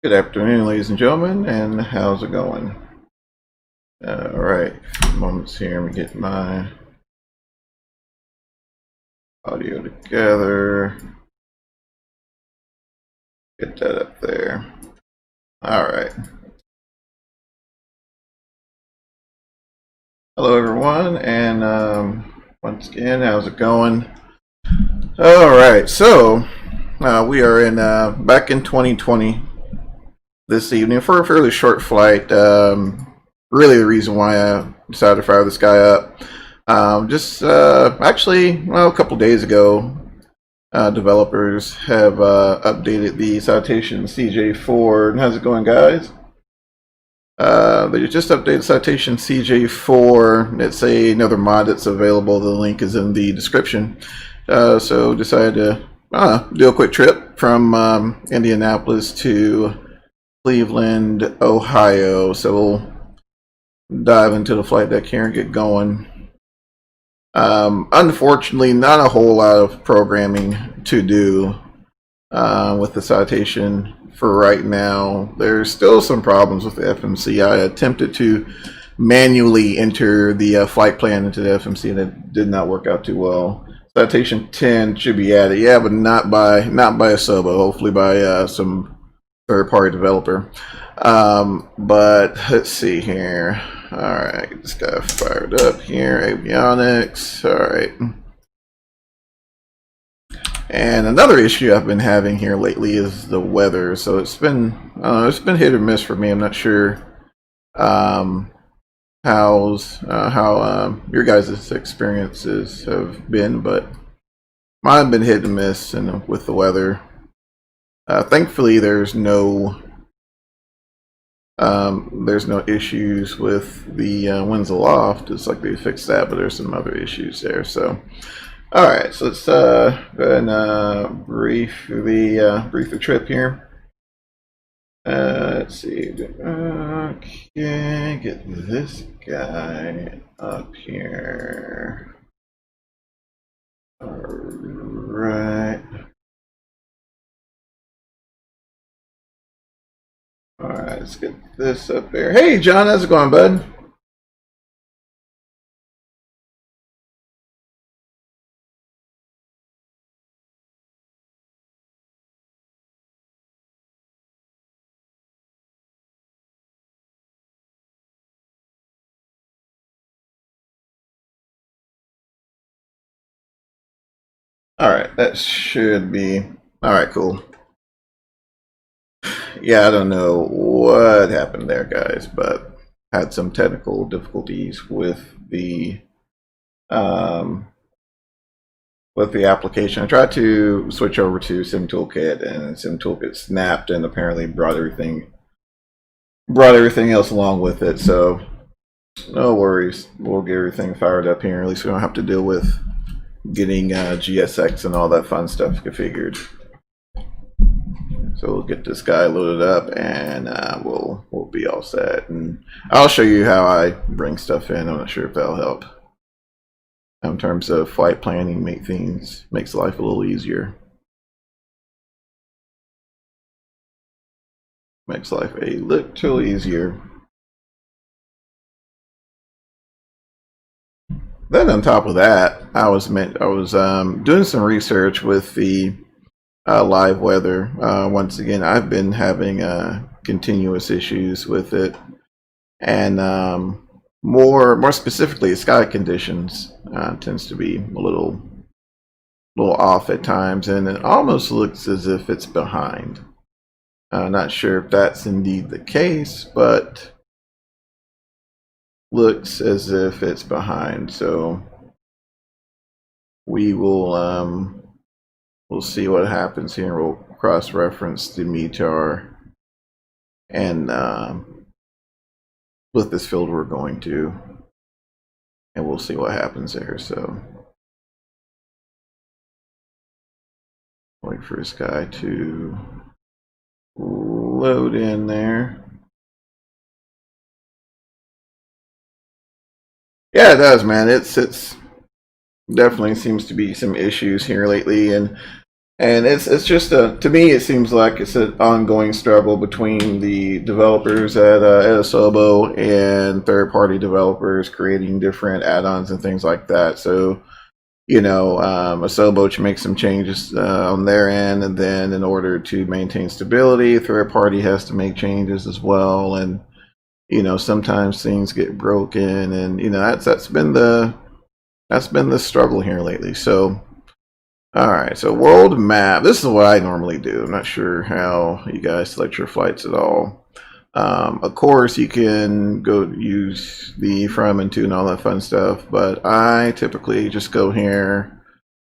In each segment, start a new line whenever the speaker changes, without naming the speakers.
Good afternoon, ladies and gentlemen, and how's it going? All right, a few moments here. Let me get my audio together. Get that up there. All right. Hello, everyone, and once again, how's it going? All right, so we are in back in 2020 this evening for a fairly short flight. Really, the reason why I decided to fire this guy up. Actually, well, a couple days ago, developers have updated the citation CJ4. How's it going, guys? They just updated citation CJ4. It's another mod that's available. The link is in the description. So decided to do a quick trip from Indianapolis to Cleveland, Ohio. So we'll dive into the flight deck here and get going. Unfortunately, not a whole lot of programming to do with the citation for right now. There's still some problems with the FMC. I attempted to manually enter the flight plan into the FMC, and it did not work out too well. Citation 10 should be added, yeah, but not by a SOBO. Hopefully by some third-party developer. But let's see here. All right, get this guy fired up here. Avionics. All right. And another issue I've been having here lately is the weather. So it's been hit or miss for me. I'm not sure how your guys' experiences have been, but mine have been hit and miss and with the weather. Thankfully, there's no issues with the winds aloft. It's like they fixed that, but there's some other issues there. So, all right, so let's go ahead and brief the trip here. Let's see. Okay, get this guy up here. All right. All right, let's get this up there. Hey, John, how's it going, bud? All right, that should be all right. Cool. Yeah, I don't know what happened there, guys, but had some technical difficulties um, with the application. I tried to switch over to Sim Toolkit, and Sim Toolkit snapped and apparently brought everything else along with it. So no worries, we'll get everything fired up here. At least we don't have to deal with getting GSX and all that fun stuff configured. So we'll get this guy loaded up, and we'll be all set. And I'll show you how I bring stuff in. I'm not sure if that'll help in terms of flight planning. Makes life a little easier. Makes life a little easier. Then on top of that, I was doing some research with the live weather. Once again, I've been having continuous issues with it, and more specifically, sky conditions tends to be a little off at times, and it almost looks as if it's behind. Not sure if that's indeed the case, but looks as if it's behind. So we will we'll see what happens here. We'll cross-reference the METAR and with this field we're going to, and we'll see what happens there. So wait for this guy to load in there. Yeah, it does, man. It's definitely seems to be some issues here lately, and And it's just to me, it seems like it's an ongoing struggle between the developers at Asobo and third-party developers creating different add-ons and things like that. So, Asobo should make some changes on their end, and then in order to maintain stability, third-party has to make changes as well. And sometimes things get broken, and that's been the struggle here lately. So. All right, so world map. This is what I normally do. I'm not sure how you guys select your flights at all. Of course, you can go use the from and to and all that fun stuff, but I typically just go here,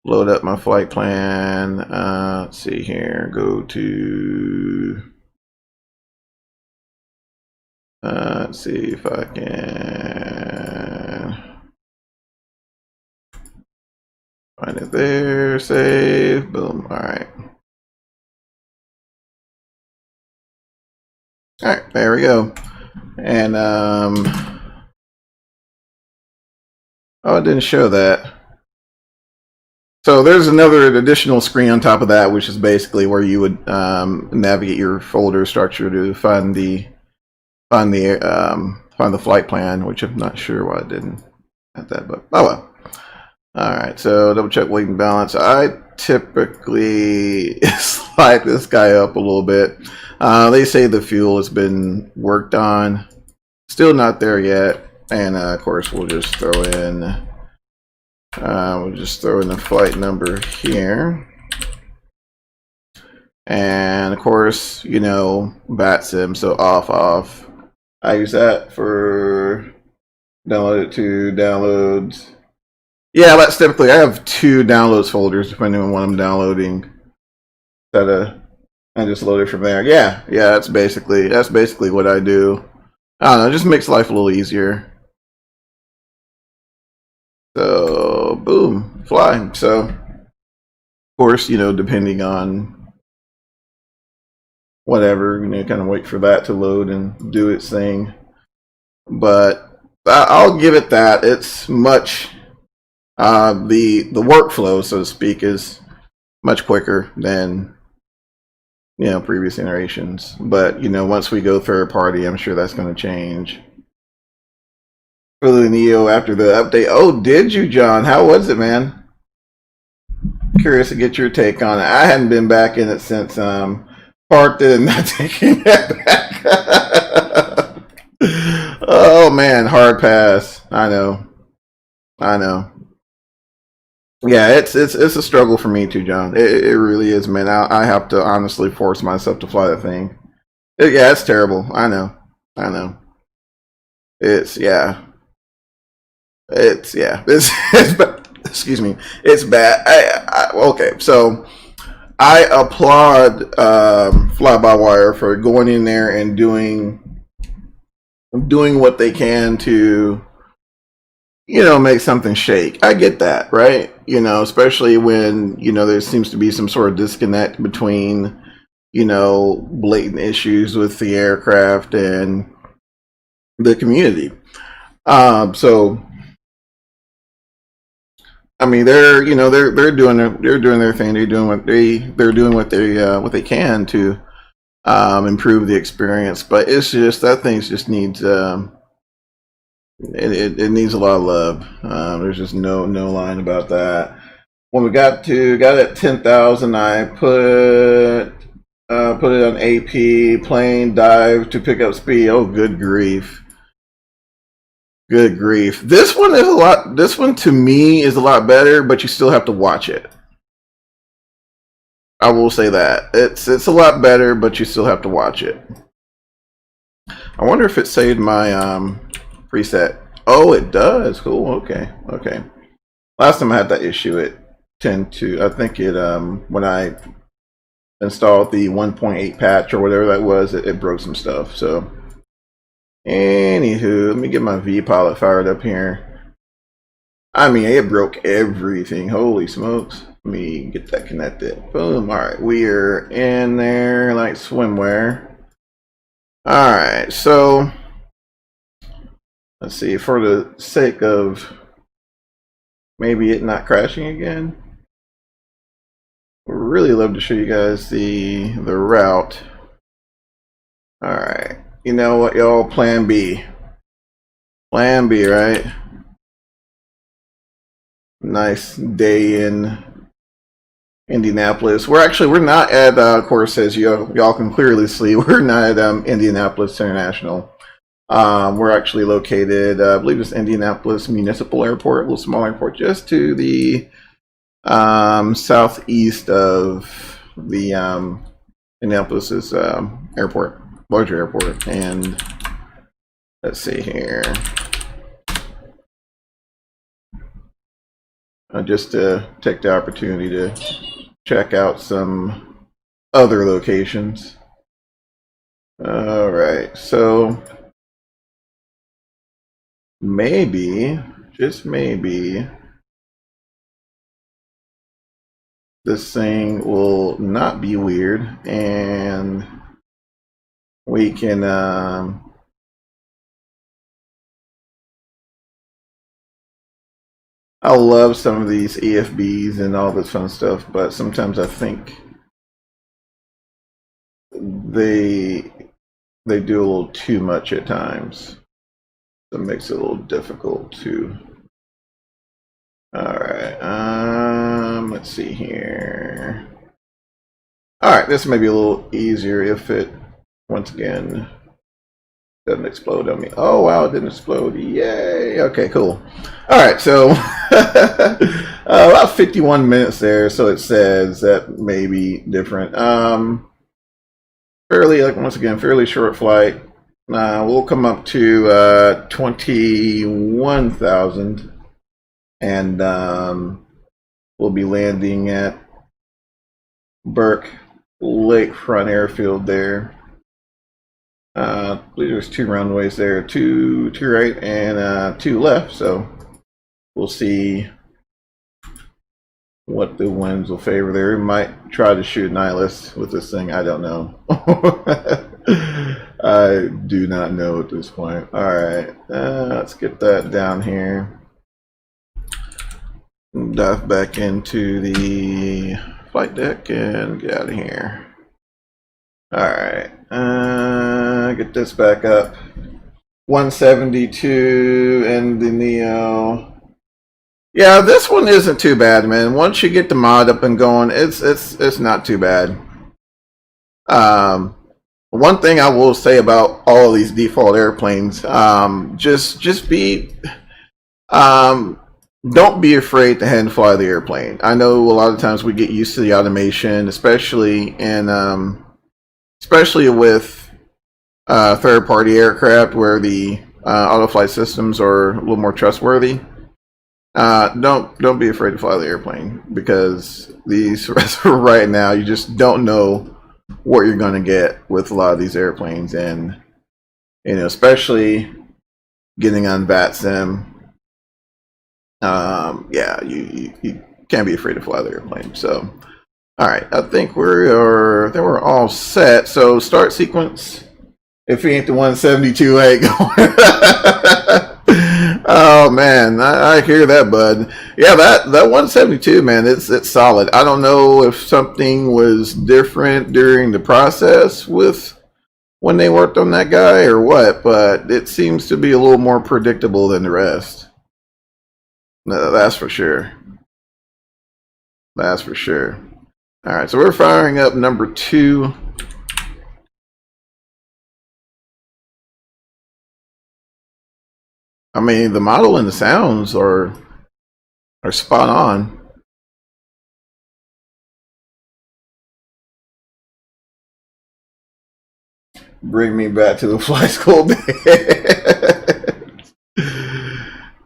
load up my flight plan. Let's see here. Go to. Let's see if I can. Find it there, save, boom, all right. All right, there we go. And, oh, it didn't show that. So there's another additional screen on top of that, which is basically where you would navigate your folder structure to find the flight plan, which I'm not sure why it didn't have that, but oh well. All right, so double check weight and balance. I typically slide this guy up a little bit. They say the fuel has been worked on. Still not there yet. And of course, we'll just throw in the flight number here. And of course, VATSIM, so off. I use that for download it to downloads. Yeah, that's typically, I have 2 downloads folders depending on what I'm downloading. I just load it from there. Yeah, that's basically what I do. I don't know, it just makes life a little easier. So boom, fly. So of course, depending on whatever, kind of wait for that to load and do its thing. But I'll give it that. It's much the workflow, so to speak, is much quicker than previous iterations. But once we go third party, I'm sure that's going to change. For the Neo after the update. Oh, did you, John? How was it, man? Curious to get your take on it. I hadn't been back in it since parked it and not taking it back. Oh man, hard pass. I know. Yeah, it's a struggle for me too, John. It really is, man. I have to honestly force myself to fly the thing. Yeah, it's terrible. I know. It's excuse me. It's bad. Okay, so I applaud Fly by Wire for going in there and doing what they can to make something shake. I get that, right? Especially when, there seems to be some sort of disconnect between, blatant issues with the aircraft and the community. So, I mean, they're doing their thing. They're doing what they can to improve the experience. But it's just that thing just needs it needs a lot of love. There's just no line about that. When we got at 10,000, I put it on AP, plane dive to pick up speed. Oh, good grief. This one to me is a lot better, but you still have to watch it. I will say that. It's a lot better, but you still have to watch it. I wonder if it saved my preset. Oh, it does. Cool. Okay. Last time I had that issue, it tend to, I think it when I installed the 1.8 patch or whatever that was, it broke some stuff. So anywho, let me get my V-Pilot fired up here. I mean, it broke everything. Holy smokes. Let me get that connected. Boom. All right, we are in there like swimwear. All right, so let's see, for the sake of maybe it not crashing again. really love to show you guys the route. All right, you know what, y'all? Plan B, right? Nice day in Indianapolis. We're not at, of course, as y'all can clearly see, we're not at Indianapolis International. We're actually located, I believe it's Indianapolis Municipal Airport, a little small airport, just to the southeast of the Indianapolis's airport, larger airport. And let's see here. Just to take the opportunity to check out some other locations. All right, so maybe, just maybe, this thing will not be weird and we can I love some of these EFBs and all this fun stuff, but sometimes I think they do a little too much at times. So it makes it a little difficult to. All right, let's see here. All right, this may be a little easier if it, once again, doesn't explode on me. Oh wow, it didn't explode. Yay. Okay, cool. All right, so about 51 minutes there, so it says that may be different. Fairly, like, once again, fairly short flight. We'll come up to 21,000 and we'll be landing at Burke Lakefront Airfield there. I believe there's 2 runways there, two right and 2 left, so we'll see what the winds will favor there. We might try to shoot nihilist with this thing. I don't know. I do not know at this point. All right, let's get that down here. Dive back into the flight deck and get out of here. All right, get this back up. 172 and the Neo. Yeah, this one isn't too bad, man. Once you get the mod up and going, it's not too bad. One thing I will say about all of these default airplanes, just be, don't be afraid to hand fly the airplane. I know a lot of times we get used to the automation, especially with third-party aircraft where the auto flight systems are a little more trustworthy. Don't be afraid to fly the airplane, because these right now you just don't know what you're going to get with a lot of these airplanes, and especially getting on VATSIM. Yeah, you can't be afraid to fly the airplane. So, all right, I think we're all set. So start sequence. If you ain't the 172, ain't going. Oh man, I hear that, bud. Yeah, that 172, man, it's solid. I don't know if something was different during the process with when they worked on that guy or what, but it seems to be a little more predictable than the rest. No, that's for sure. That's for sure. All right, so we're firing up number 2. I mean, the model and the sounds are spot on. Bring me back to the flight school days.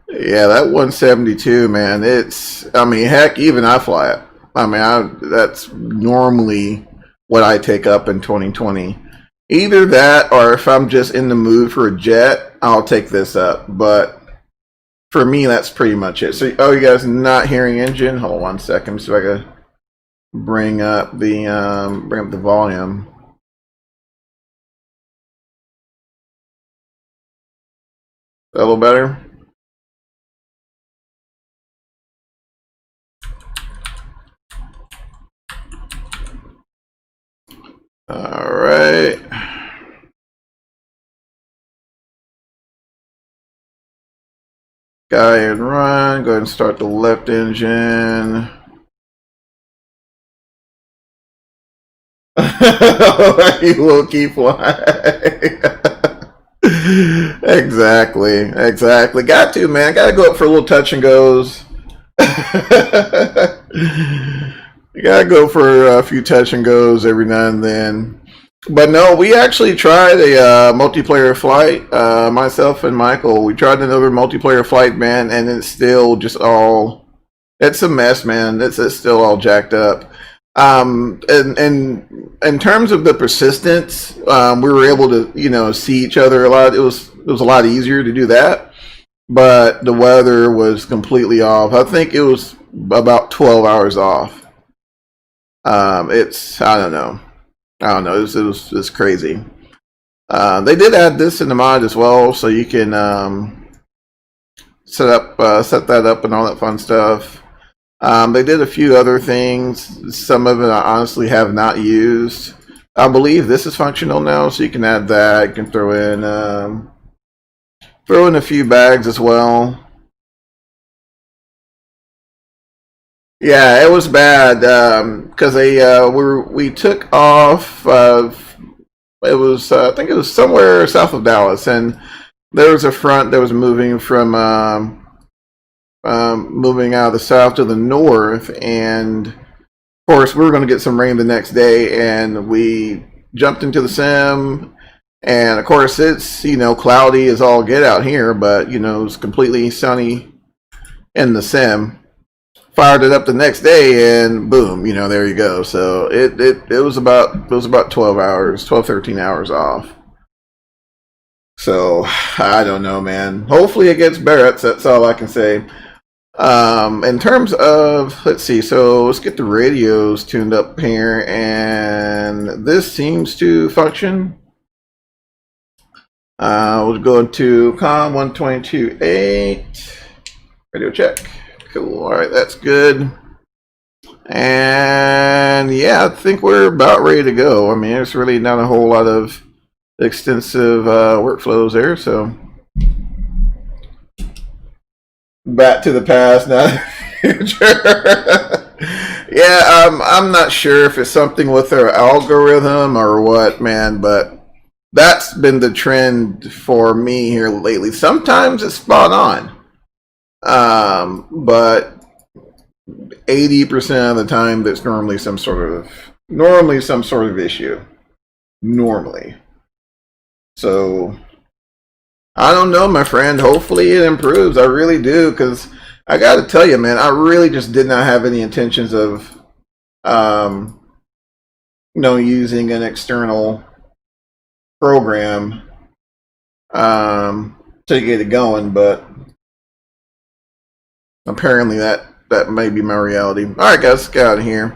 Yeah, that 172, man. I mean, heck, even I fly it. I mean, that's normally what I take up in 2020. Either that, or if I'm just in the mood for a jet, I'll take this up. But for me, that's pretty much it. So, oh, you guys not hearing engine? Hold on one second, so I gotta bring up the volume. A little better. Guy and run. Go ahead and start the left engine. You will keep flying. Exactly. Got to, man. Got to go up for a little touch and goes. You gotta go for a few touch and goes every now and then. But no, we actually tried a multiplayer flight. Myself and Michael, we tried another multiplayer flight, man, and it's still just all. It's a mess, man. It's still all jacked up. And in terms of the persistence, we were able to see each other a lot. It was a lot easier to do that, but the weather was completely off. I think it was about 12 hours off. It's I don't know. It's crazy. They did add this in the mod as well, so you can set that up and all that fun stuff. They did a few other things. Some of it I honestly have not used. I believe this is functional now, so you can add that. You can throw in a few bags as well. Yeah, it was bad because we took off. It was I think it was somewhere south of Dallas, and there was a front that was moving from moving out of the south to the north, and of course we were going to get some rain the next day, and we jumped into the sim, and of course it's cloudy as all get out here, but it's completely sunny in the sim. Fired it up the next day and boom, there you go. So it was about 13 hours off. So I don't know, man. Hopefully it gets better. That's all I can say. In terms of, let's see, so let's get the radios tuned up here, and this seems to function. We'll go into COM 122.8 radio check. Cool. All right, that's good. And yeah, I think we're about ready to go. I mean, there's really not a whole lot of extensive workflows there. So back to the past, now the future. Yeah, I'm not sure if it's something with their algorithm or what, man, but that's been the trend for me here lately. Sometimes it's spot on. But 80% of the time, there's normally some sort of issue. Normally. So I don't know, my friend. Hopefully it improves. I really do, because I got to tell you, man, I really just did not have any intentions of, using an external program to get it going, but apparently that may be my reality. All right, guys, get out of here.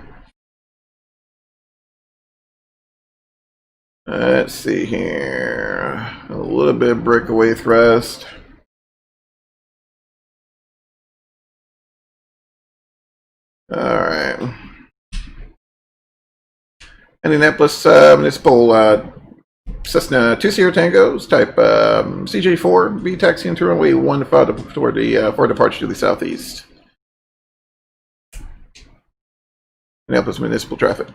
Let's see here. A little bit of breakaway thrust. All right. Indianapolis Municipal Cessna 20 Tangos, type CJ4, V taxi into runway 15 toward the for departure to the southeast. Indianapolis Municipal Traffic.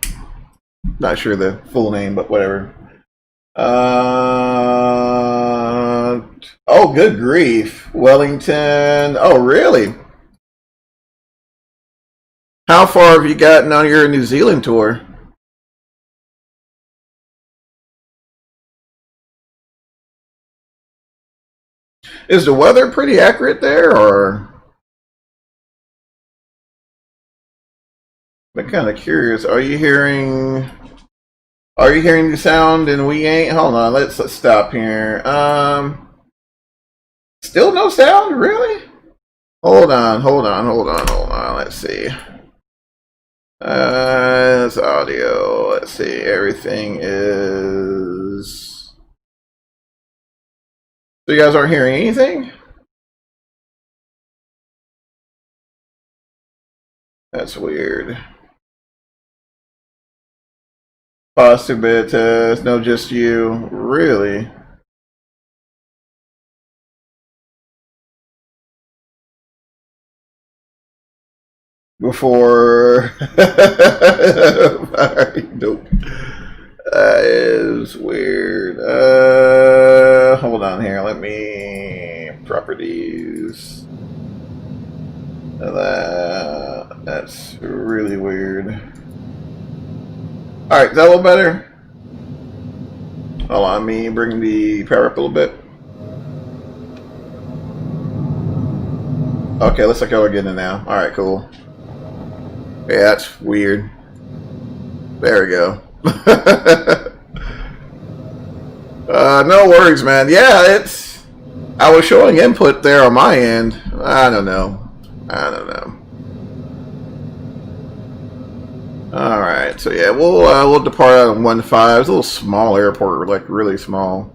Not sure the full name, but whatever. Oh, good grief. Wellington. Oh, really? How far have you gotten on your New Zealand tour? Is the weather pretty accurate there, or? I'm kind of curious. Are you hearing the sound and we ain't? Hold on, let's stop here. Still no sound, really? Hold on. Let's see. It's audio. Let's see. Everything is. So you guys aren't hearing anything? That's weird. Possibilities. No, just you. Really? before. Nope. That is weird. Hold on here. Let me properties. That's really weird. All right, is that a little better? Hold on, let me bring the power up a little bit. Okay, looks like y'all are getting it now. All right, cool. Yeah, that's weird. There we go. No worries, man. Yeah, it's. I was showing input there on my end. I don't know. All right, so yeah, we'll depart out on 1-5. It's a little small airport, like really small.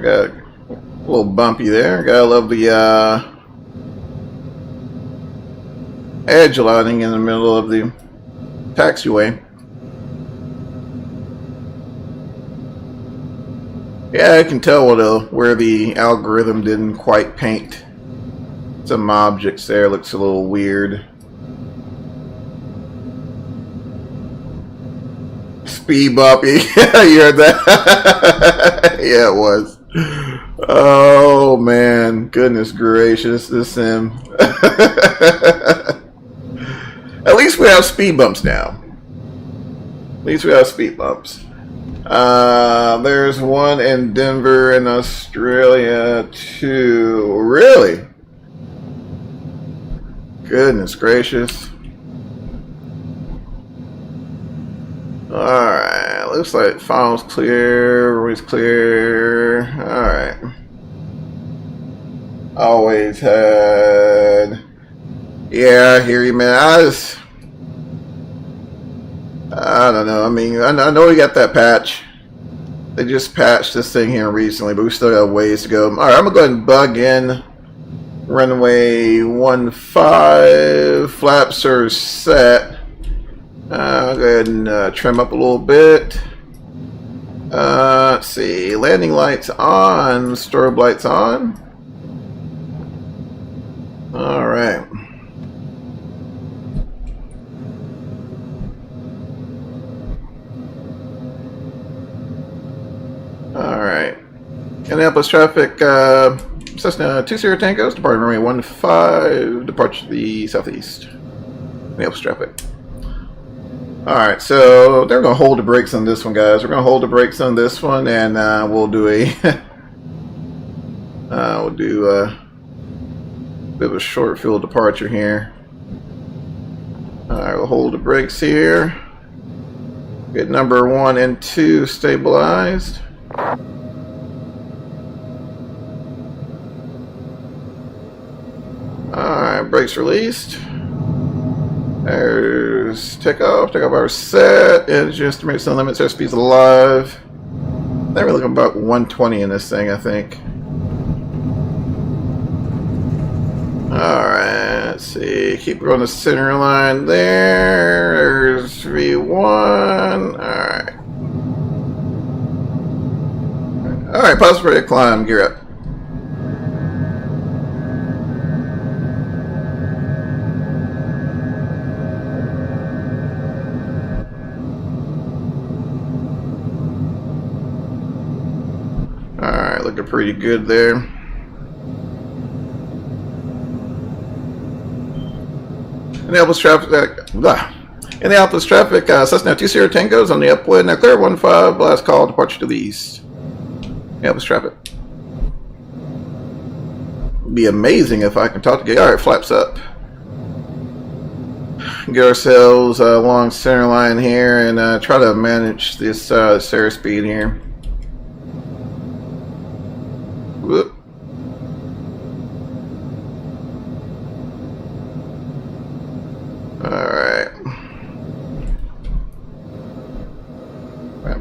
Got a little bumpy there. Gotta love the edge lighting in the middle of the taxiway. Yeah, I can tell where the algorithm didn't quite paint some objects there. Looks a little weird. Speed bump. Yeah, you heard that? Yeah, it was. Oh man, goodness gracious, this sim. At least we have speed bumps now. At least we have speed bumps. There's one in Denver in Australia too. Really? Goodness gracious. Alright, looks like files clear, everybody's clear. Alright. Always had. Yeah, I hear you, man. I don't know. I mean, I know we got that patch. They just patched this thing here recently, but we still got ways to go. Alright, I'm gonna go ahead and bug in. Runway 15, flaps are set. I'll go ahead and trim up a little bit. Let's see. Landing lights on. Strobe lights on. Alright. Alright. Indianapolis traffic. Cessna 20 Tangos. Departing runway 15. Departure to the southeast. Indianapolis traffic. Alright, so they're going to hold the brakes on this one, guys. We're going to hold the brakes on this one, and we'll do a bit of a short field departure here. Alright, we'll hold the brakes here. Get number 1 and 2 stabilized. Alright, brakes released. There's takeoff hour set, engine estimates on limits, airspeed's alive. They're looking about 120 in this thing, I think. Alright, let's see. Keep going to center line there. There's V1. Alright. Alright, pause for a climb, gear up. Alright, looking pretty good there. Indianapolis traffic, Cessna 20 Tangos on the upwind. Now clear 15, last call, departure to the east. Indianapolis traffic. It'd be amazing if I can talk to you. Alright, flaps up. Get ourselves along center line here and try to manage this airspeed here. Whoop. Alright.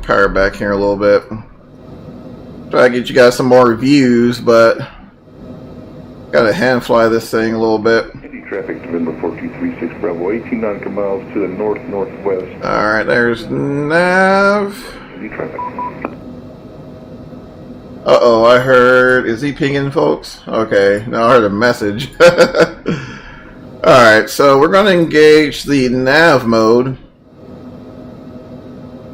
Power back here a little bit. Try to get you guys some more reviews, but Gotta hand fly this thing a little bit.
Indy traffic, November 4236 Bravo, 18 nautical miles to the north-northwest.
Alright, there's Nav.
Indy traffic.
Uh-oh, I heard... Is he pinging, folks? Okay, no, I heard a message. Alright, so we're going to engage the nav mode.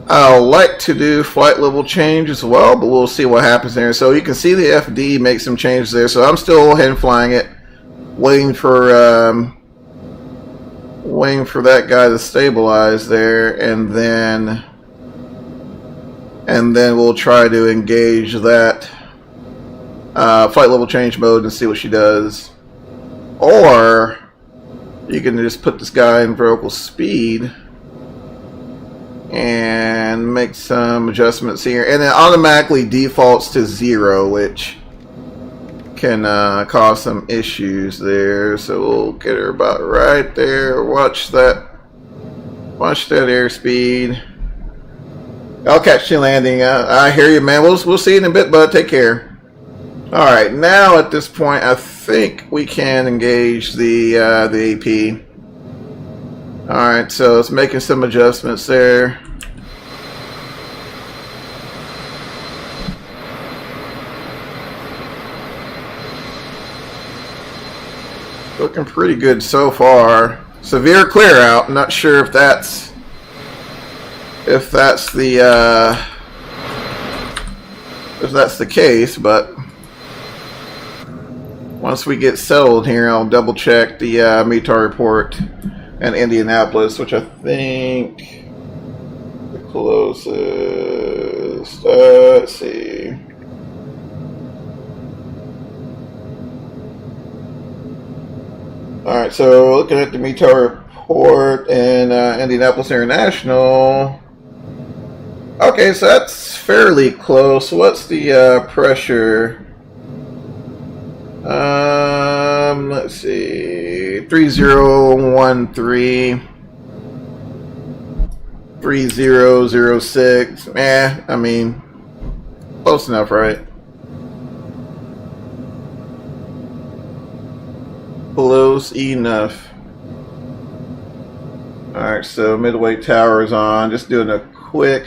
I like to do flight level change as well, but we'll see what happens there. So you can see the FD make some changes there. So I'm still hand flying it, waiting for that guy to stabilize there, and then we'll try to engage that flight level change mode and see what she does. Or you can just put this guy in vertical speed and make some adjustments here, and it automatically defaults to 0, which can cause some issues there. So we'll get her about right there. Watch that airspeed. I'll catch you landing. I hear you, man. We'll see you in a bit, bud. Take care. All right, now at this point, I think we can engage the AP. All right, so it's making some adjustments there. Looking pretty good so far. Severe clear out. I'm not sure if that's the case, but once we get settled here, I'll double check the METAR report and Indianapolis, which I think the closest. Let's see. All right, so looking at the METAR report and Indianapolis International. Okay, so that's fairly close. What's the pressure? Let's see, 3013, 3006. I mean, close enough, right? Close enough. Alright, so midway tower is on. Just doing a quick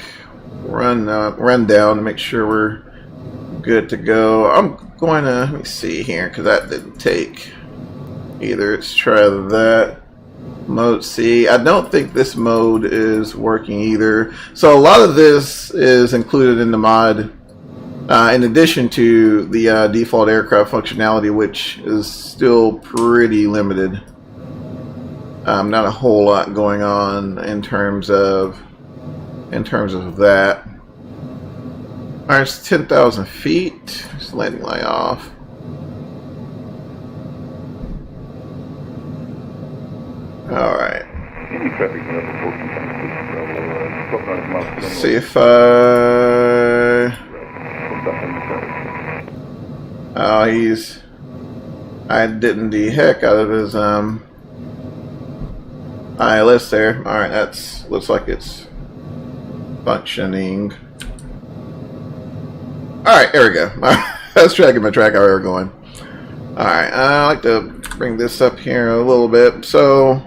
rundown to make sure we're good to go. I'm going to, let me see here, because that didn't take either. Let's try that. Mode C. I don't think this mode is working either. So a lot of this is included in the mod, in addition to the default aircraft functionality, which is still pretty limited. Not a whole lot going on in terms of that. Alright, it's 10,000 feet. Just landing light off. Alright. See if I didn't the heck out of his ILS there. Alright, that's looks like it's functioning. Alright, there we go. I was tracking my track how we were going. Alright, I like to bring this up here a little bit. So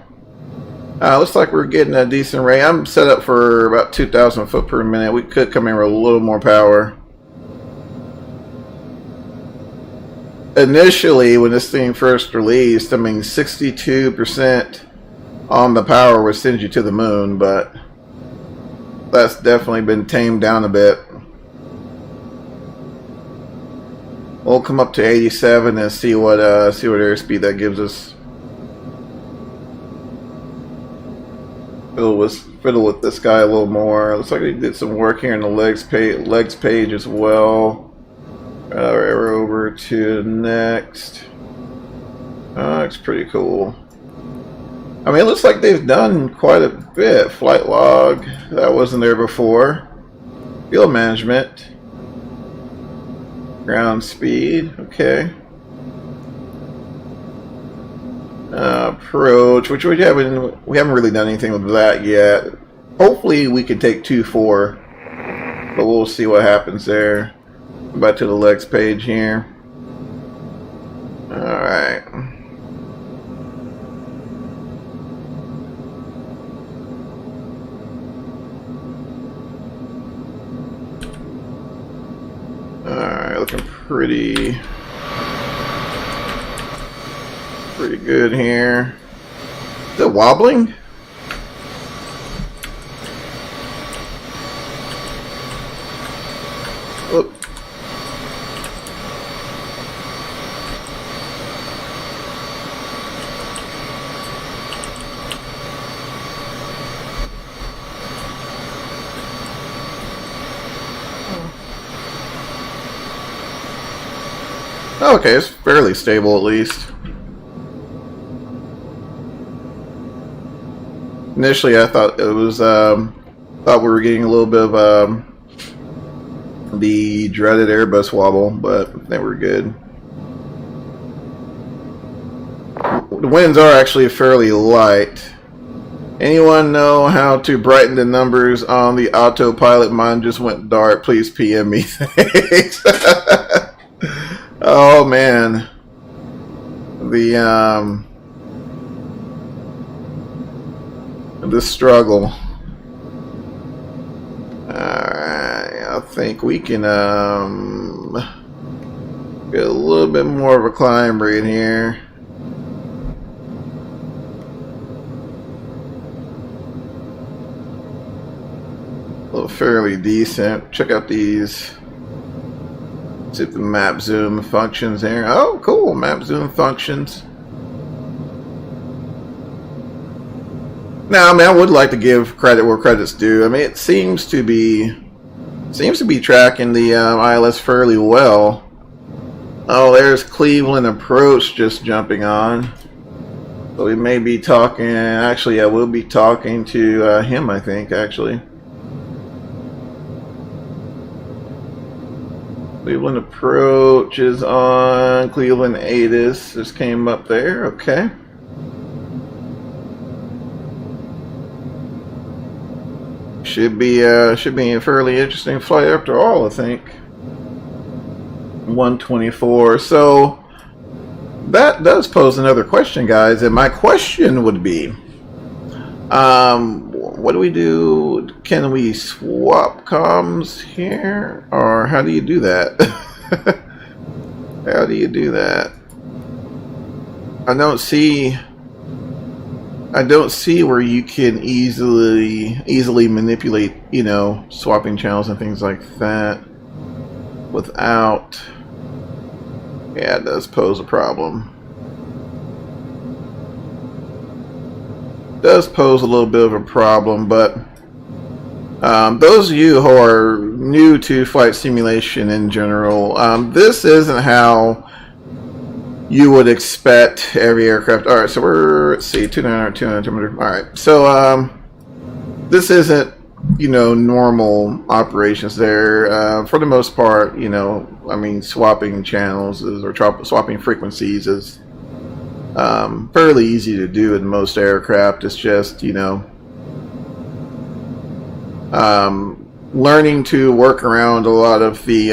looks like we're getting a decent rate. I'm set up for about 2,000 foot per minute. We could come in with a little more power. Initially, when this thing first released, I mean, 62% on the power would send you to the moon, but that's definitely been tamed down a bit. We'll come up to 87 and see what airspeed that gives us. Fiddle with this guy a little more. Looks like he did some work here in the legs page as well. Arrow over to next. Looks pretty cool. I mean, it looks like they've done quite a bit. Flight log, that wasn't there before. Field management. Ground speed, okay. Approach, which we haven't really done anything with that yet. Hopefully we can take 2-4, but we'll see what happens there. Back to the legs page here. Alright. Alright, looking pretty good here. Is it wobbling? Oop. Okay, it's fairly stable at least. Initially, I thought it was thought we were getting a little bit of the dreaded Airbus wobble, but they were good. The winds are actually fairly light. Anyone know how to brighten the numbers on the autopilot? Mine just went dark. Please PM me. Thanks. Oh man, the struggle. Alright, I think we can get a little bit more of a climb rate here. A little fairly decent. Check out these. See if the map zoom functions there. Oh, cool. Map zoom functions. Now, I mean, I would like to give credit where credit's due. I mean, it seems to be tracking the ILS fairly well. Oh, there's Cleveland Approach just jumping on. So we may be talking. Actually, I will be talking to him, I think, actually. Cleveland Approach is on. Cleveland ATIS just came up there. Okay. Should be a fairly interesting flight after all, I think. 124. So that does pose another question, guys. And my question would be, what do we do? Can we swap comms here? Or how do you do that? How do you do that? I don't see where you can easily manipulate, you know, swapping channels and things like that without. Yeah, it does pose a problem. Does pose a little bit of a problem, but those of you who are new to flight simulation in general, this isn't how you would expect every aircraft. All right, so we're, let's see, 200, 200. All right, so this isn't, you know, normal operations there. For the most part, you know, I mean, swapping channels or swapping frequencies is fairly easy to do in most aircraft. It's just, you know, learning to work around a lot of the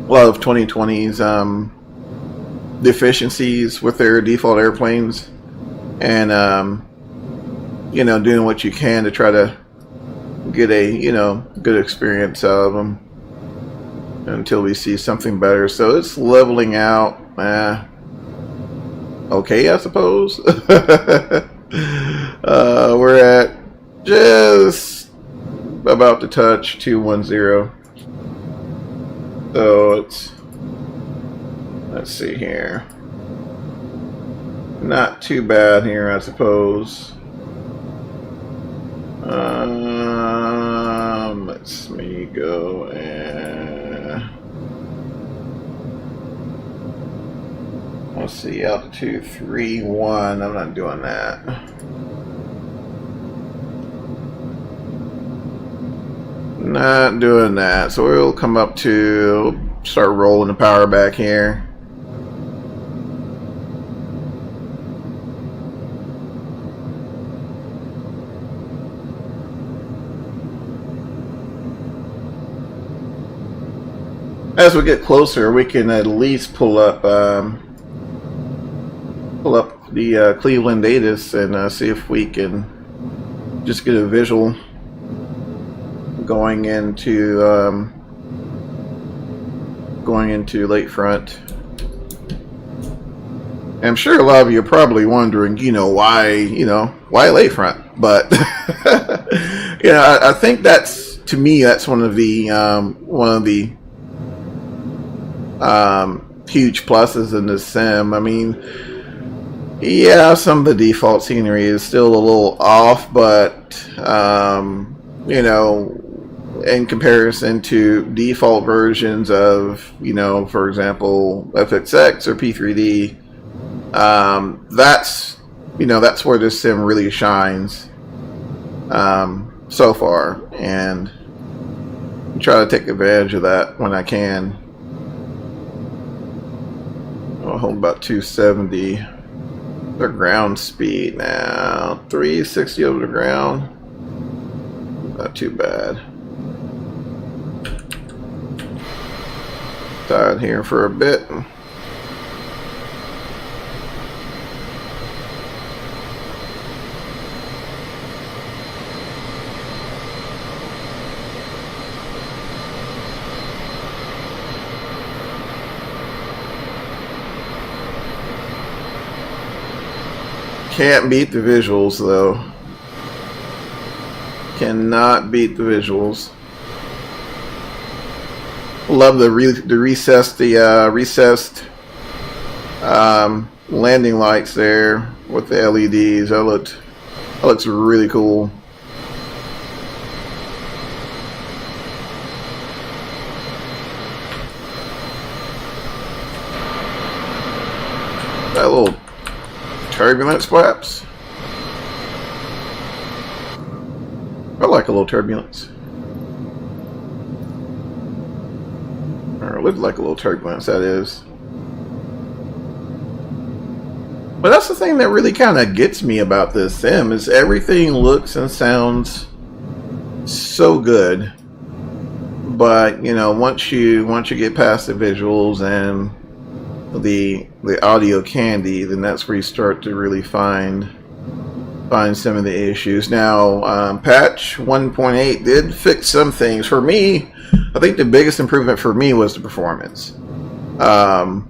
2020's deficiencies with their default airplanes, and you know, doing what you can to try to get a, you know, good experience out of them until we see something better. So it's leveling out. Okay, I suppose. We're at just about to touch 210. So it's, let's see here. Not too bad here, I suppose. Let's me go and let's see, altitude 3-1. I'm not doing that. Not doing that. So we'll come up to start rolling the power back here. As we get closer, we can at least pull up pull up the Cleveland Datus and see if we can just get a visual going into Lakefront. I'm sure a lot of you are probably wondering, why Lakefront? But I think that's, to me, that's one of the huge pluses in this sim. I mean, yeah, some of the default scenery is still a little off, but in comparison to default versions of, for example, FXX or P3D, that's where this sim really shines so far, and try to take advantage of that when I can. I'll hold about 270. Their ground speed now 360 over the ground. Not too bad. Tied here for a bit. Can't beat the visuals though. Cannot beat the visuals. Love the recessed landing lights there with the LEDs. That looks really cool. That little turbulence, perhaps. I like a little turbulence. Or it looked like a little turbulence, that is. But that's the thing that really kind of gets me about this sim, is everything looks and sounds so good. But once you get past the visuals and the audio candy, then that's where you start to really find some of the issues. Now, patch 1.8 did fix some things. For me, I think the biggest improvement for me was the performance. But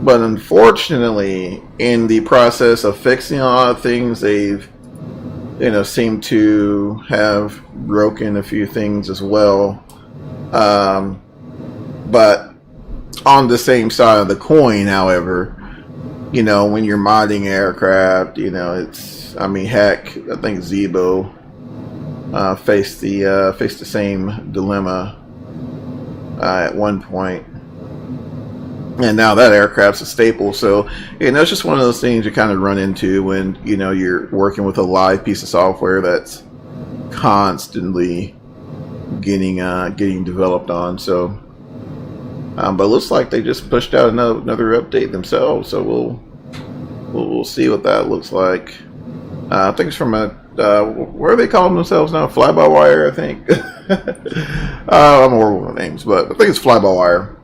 unfortunately, in the process of fixing a lot of things, they've seemed to have broken a few things as well. But on the same side of the coin, however, when you're modding aircraft, it's, I mean, heck, I think Zebo faced the same dilemma at one point, and now that aircraft's a staple. So it's just one of those things you kind of run into when you're working with a live piece of software that's constantly getting developed on. So but it looks like they just pushed out another update themselves, so we'll see what that looks like. I think it's from a what are they calling themselves now? Fly-by-wire, I think. I'm horrible with names, but I think it's Fly-by-wire.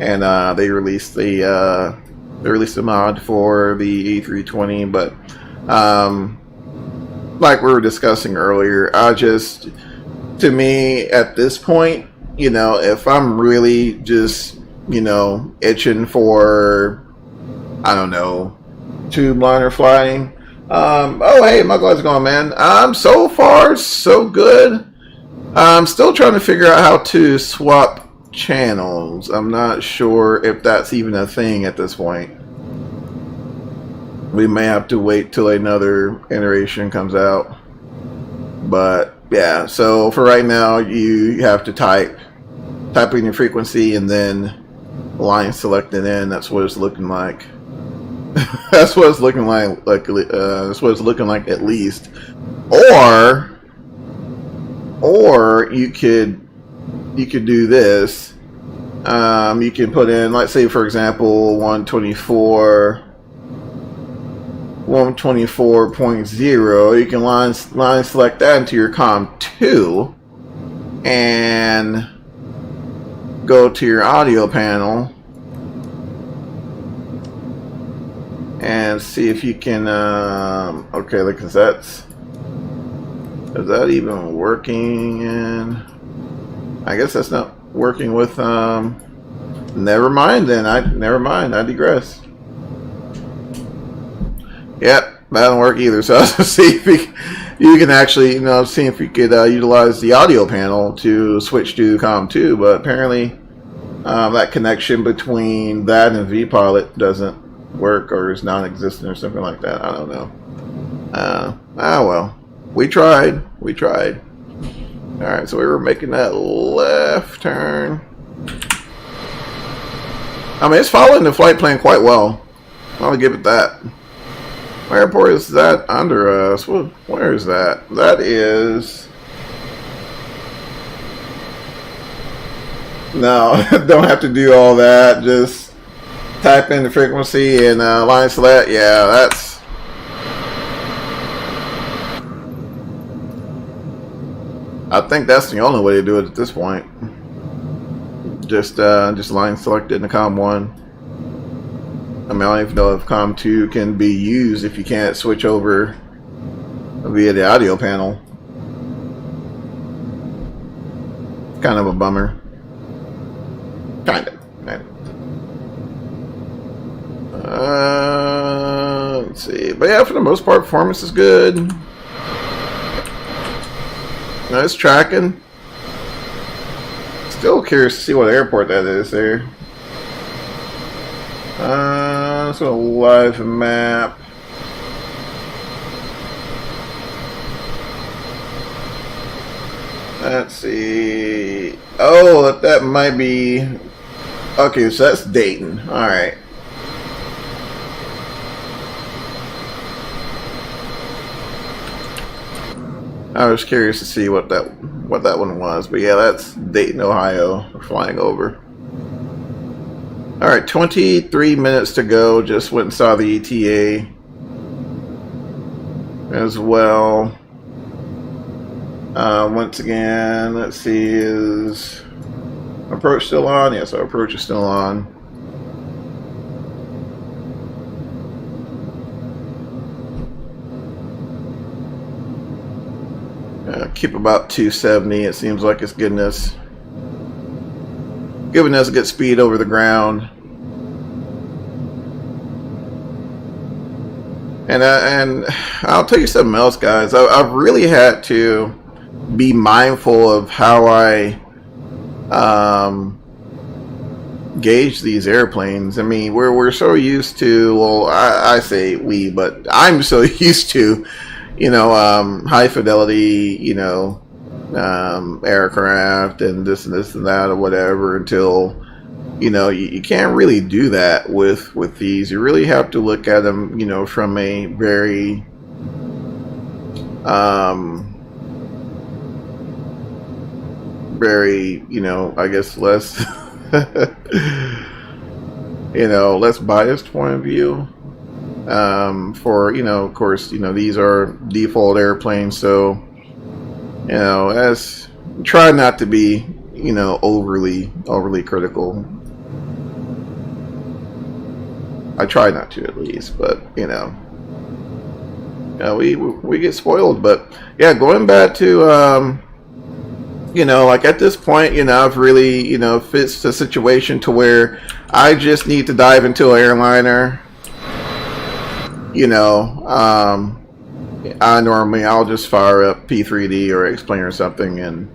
And they released the mod for the A320, but like we were discussing earlier, to me at this point, if I'm really just, itching for, I don't know, tube liner flying, oh hey, my guy's going, man. So far so good. I'm still trying to figure out how to swap channels. I'm not sure if that's even a thing at this point. We may have to wait till another iteration comes out. But yeah, so for right now, you have to type in your frequency and then line select it in. That's what it's looking like. That's what it's looking like. That's what it's looking like, at least. Or you could do this. You can put in, let's say, for example, 124.0. You can line select that into your COM2 and go to your audio panel, and and see if you can. Okay, look, is that even working? And I guess that's not working with. Never mind then. Never mind. I digress. Yep, that don't work either. So let's see if you can actually, see if we could utilize the audio panel to switch to COM2. But apparently, that connection between that and vPilot doesn't work, or is non-existent, or something like that. I don't know. Well, we tried. We tried. All right, so we were making that left turn. I mean, it's following the flight plan quite well. I'll give it that. What airport is that under us? Where is that? That is... No, don't have to do all that. Just type in the frequency and line select. Yeah, that's... I think that's the only way to do it at this point. Just line select it in the COM1. I mean, I don't even know if COM2 can be used if you can't switch over via the audio panel. Kind of a bummer. Kind of. Let's see. But yeah, for the most part, performance is good. Nice tracking. Still curious to see what airport that is there. So a live map. Let's see. Oh, that might be. Okay, so that's Dayton. All right. I was curious to see what that one was, but yeah, that's Dayton, Ohio. We're flying over. All right, 23 minutes to go. Just went and saw the ETA as well. Once again, let's see, is approach still on? Yes, our approach is still on. Keep about 270. It seems like it's giving us good speed over the ground. And I'll tell you something else, guys. I've really had to be mindful of how I gauge these airplanes. I mean, we're so used to, well, I say we, but I'm so used to, high fidelity, aircraft and this and that or whatever, until you can't really do that with these. You really have to look at them from a very I guess less less biased point of view. For of course, these are default airplanes, so as try not to be overly critical. I try not to, at least, but we get spoiled. But yeah, going back to like at this point, I've really fits the situation to where I just need to dive into an airliner. I'll just fire up P3D or X-Plane or something and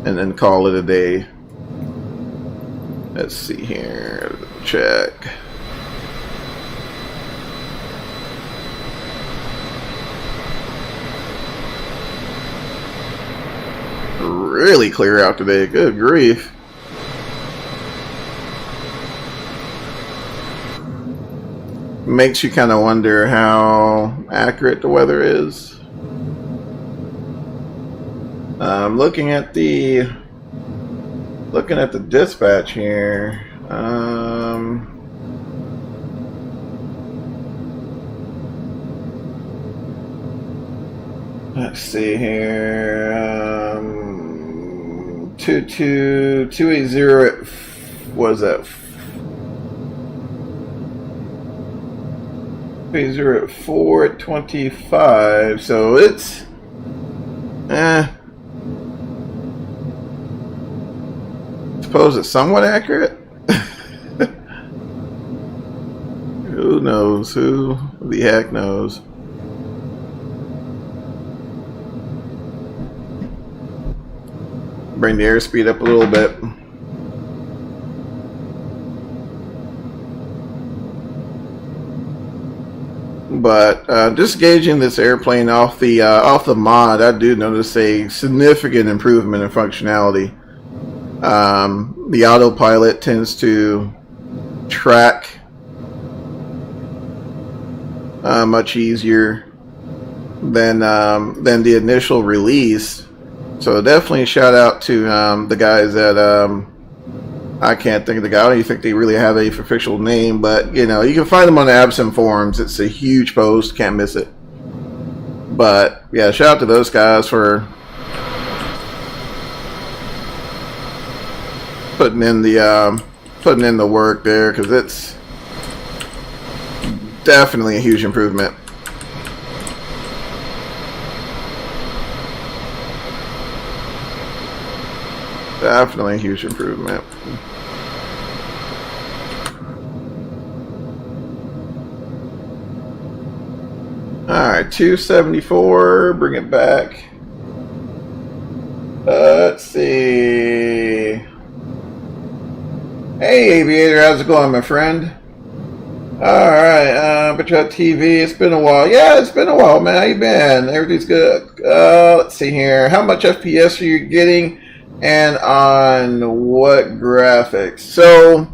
then call it a day. Let's see here. Check. Really clear out today. Good grief. Makes you kind of wonder how accurate the weather is. I'm looking at the dispatch here. Let's see here. 280. Was that? Phaser at 4 at 25, so it's suppose it's somewhat accurate. Who knows? Who the heck knows? Bring the airspeed up a little bit. But just gauging this airplane off the mod, I do notice a significant improvement in functionality. The autopilot tends to track much easier than the initial release. So definitely shout out to the guys at I can't think of the guy. I don't even think they really have a official name, but you know, you can find them on the ABSIM forums. It's a huge post, can't miss it. But yeah, shout out to those guys for putting in the work there, because it's definitely a huge improvement. Definitely a huge improvement. Alright, 274, bring it back. Let's see. Hey Aviator, how's it going, my friend? Alright, Patriot TV, it's been a while. Yeah, it's been a while, man. How you been? Everything's good. Let's see here. How much FPS are you getting? And on what graphics? So,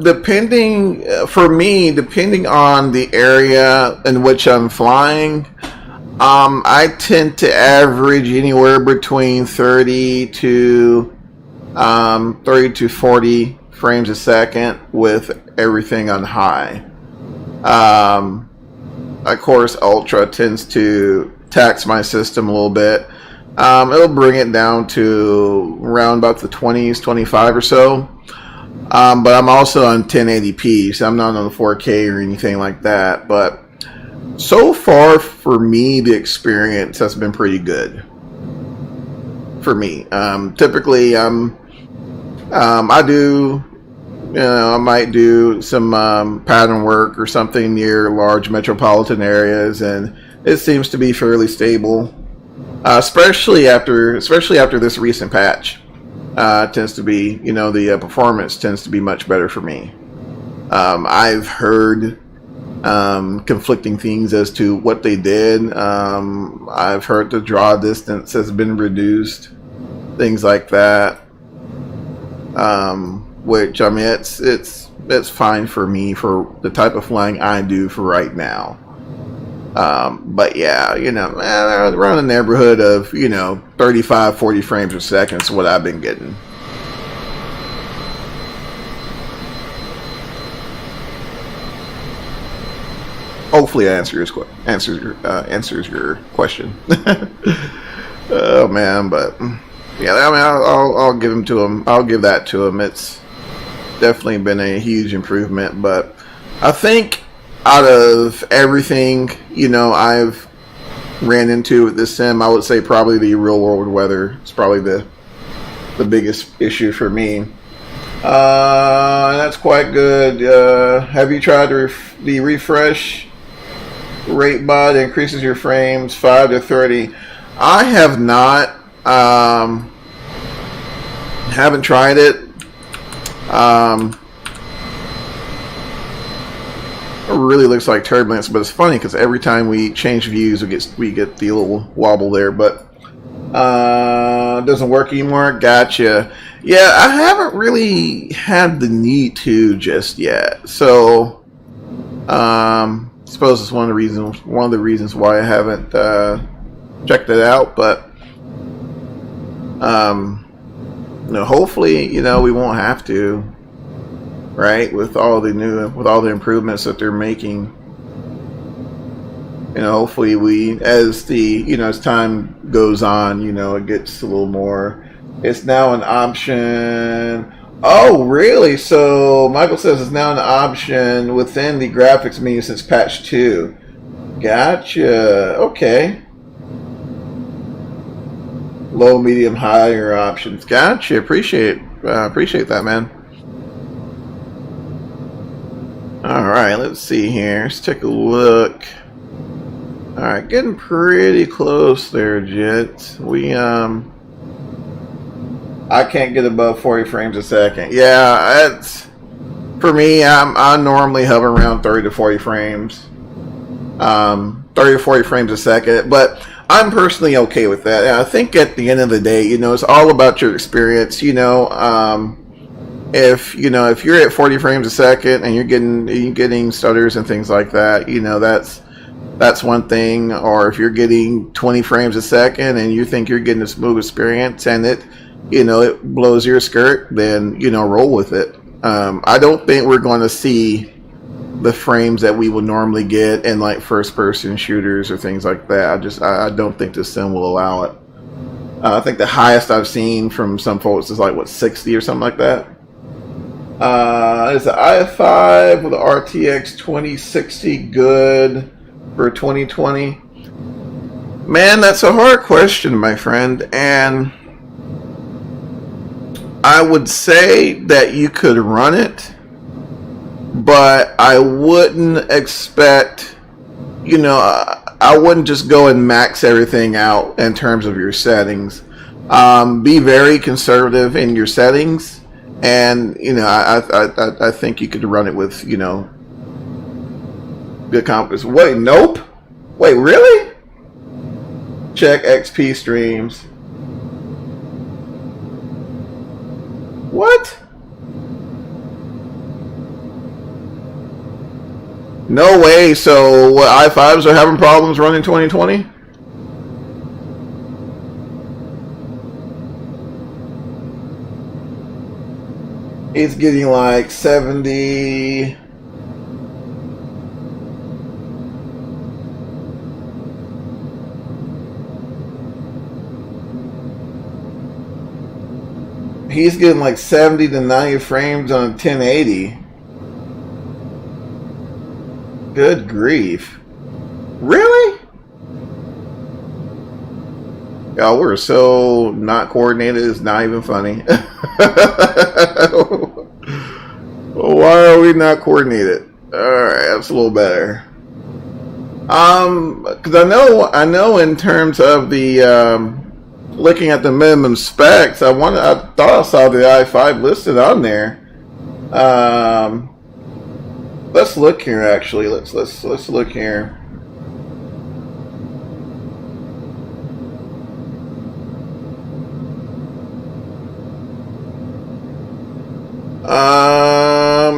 depending on the area in which I'm flying, I tend to average anywhere between 30 to 40 frames a second with everything on high. Of course, Ultra tends to tax my system a little bit. It'll bring it down to around about the 20s, 25 or so. But I'm also on 1080p, so I'm not on the 4K or anything like that. But so far, for me, the experience has been pretty good. For me, typically, I might do some pattern work or something near large metropolitan areas, and it seems to be fairly stable. Especially after this recent patch, tends to be, the performance tends to be much better for me. I've heard conflicting things as to what they did. I've heard the draw distance has been reduced, things like that. Which, I mean, it's fine for me for the type of flying I do for right now. But yeah, around the neighborhood of 35, 40 frames per second is what I've been getting. Hopefully, that answers your question. Oh man, but yeah, I mean, I'll give him to him. I'll give that to him. It's definitely been a huge improvement, but I think out of everything, I've ran into with this sim, I would say probably the real world weather is probably the biggest issue for me. That's quite good. Have you tried the refresh rate mod? Increases your frames 5 to 30. I have not. Haven't tried it. It really looks like turbulence, but it's funny because every time we change views, we get the little wobble there, but it doesn't work anymore. Gotcha. Yeah, I haven't really had the need to just yet, so I suppose it's one of the reasons why I haven't checked it out. But hopefully, we won't have to. Right, with all the improvements that they're making, hopefully as time goes on, it gets a little more. It's now an option Oh, really? So Michael says it's now an option within the graphics menu since patch 2. Gotcha. Okay. Low, medium, higher options. Gotcha. Appreciate that, man. All right, let's see here. Let's take a look. All right, getting pretty close there, Jet. I can't get above 40 frames a second. Yeah, it's for me. I normally hover around 30 to 40 frames, 30 to 40 frames a second. But I'm personally okay with that. And I think at the end of the day, it's all about your experience. If you're at 40 frames a second and you're getting stutters and things like that, that's one thing. Or if you're getting 20 frames a second and you think you're getting a smooth experience and it blows your skirt, then roll with it. I don't think we're going to see the frames that we would normally get in like first-person shooters or things like that. I don't think the sim will allow it. I think the highest I've seen from some folks is like 60 or something like that. Is the i5 with the RTX 2060 good for 2020? Man, that's a hard question, my friend, and I would say that you could run it, but I wouldn't expect, I wouldn't just go and max everything out in terms of your settings. Be very conservative in your settings, and I think you could run it with good compass. Wait, nope. Wait, really? Check XP streams. What? No way. So what, i5s are having problems running 2020? It's getting like 70. He's getting like 70 to 90 frames on 1080. Good grief. Really? Y'all, we're so not coordinated, it's not even funny. Why are we not coordinated? Alright, that's a little better. Because I know in terms of the looking at the minimum specs, I thought I saw the i5 listed on there. Let's look here. Actually, let's look here.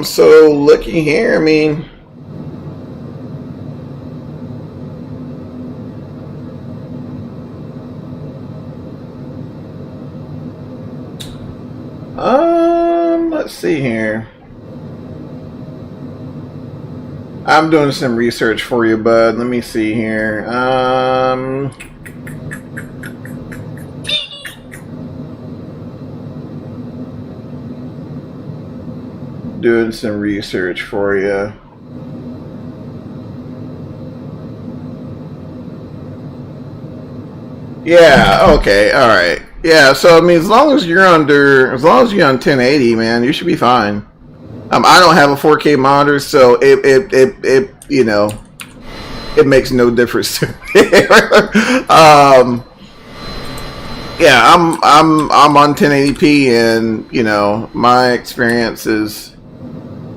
So looking here, I mean. Let's see here. I'm doing some research for you, bud. Let me see here. Doing some research for you. Yeah, okay, alright. Yeah, so I mean, as long as you're on 1080, man, you should be fine. I don't have a 4K monitor, so it makes no difference to me. Yeah, I'm on 1080p, and my experience is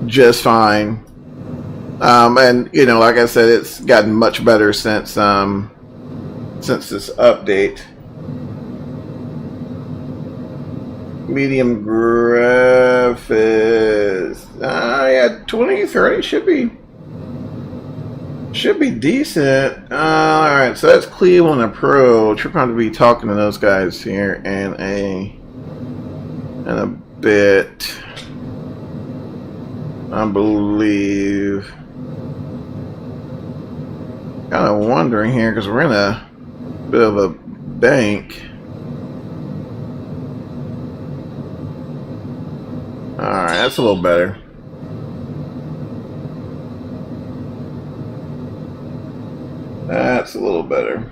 just fine. And like I said, it's gotten much better since this update. Medium graphics. Yeah, 2030 should be decent. All right, so that's Cleveland approach. We're going to be talking to those guys here in a bit, I believe. Kind of wondering here because we're in a bit of a bank. That's a little better. That's a little better.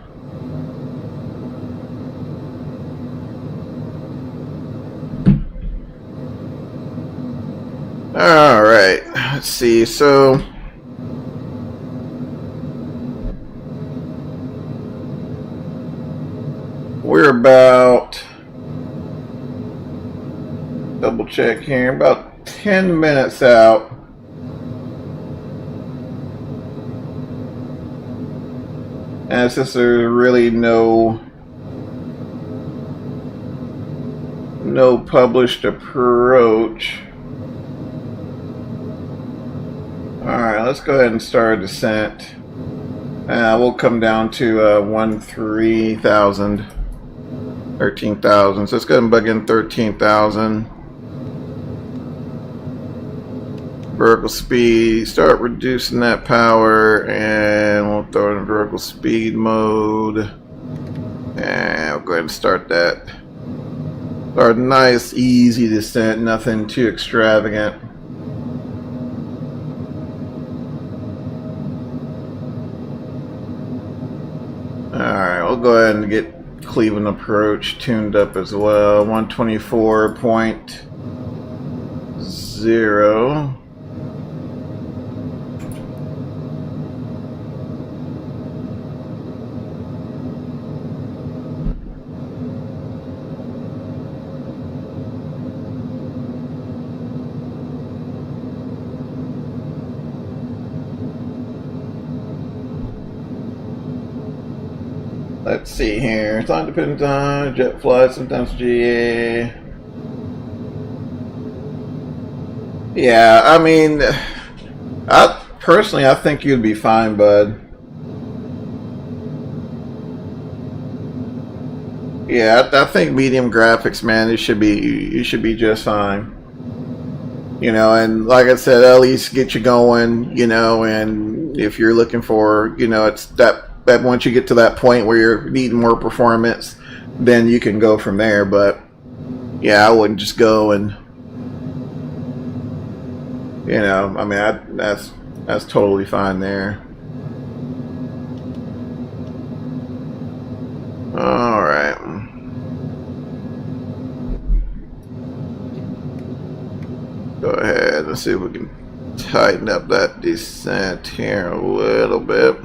All right, let's see. So we're about, double check here, about 10 minutes out. And since there's really no published approach, alright, let's go ahead and start a descent. We'll come down to 13,000. 13,000. So let's go ahead and bug in 13,000. Vertical speed, start reducing that power, and we'll throw it in vertical speed mode. And we'll go ahead and start that. Start a nice, easy descent, nothing too extravagant. Alright, we'll go ahead and get Cleveland approach tuned up as well. 124.0. Let's see here. It's not dependent on jet flight, sometimes GA. Yeah, I mean, I think you'd be fine, bud. Yeah, I think medium graphics, man. You should be just fine. You know, and like I said, at least get you going. You know, and if you're looking for, you know, it's that once you get to that point where you're needing more performance, then you can go from there. But yeah, I wouldn't just go and, you know, I mean, that's totally fine there. All right. Go ahead and see if we can tighten up that descent here a little bit.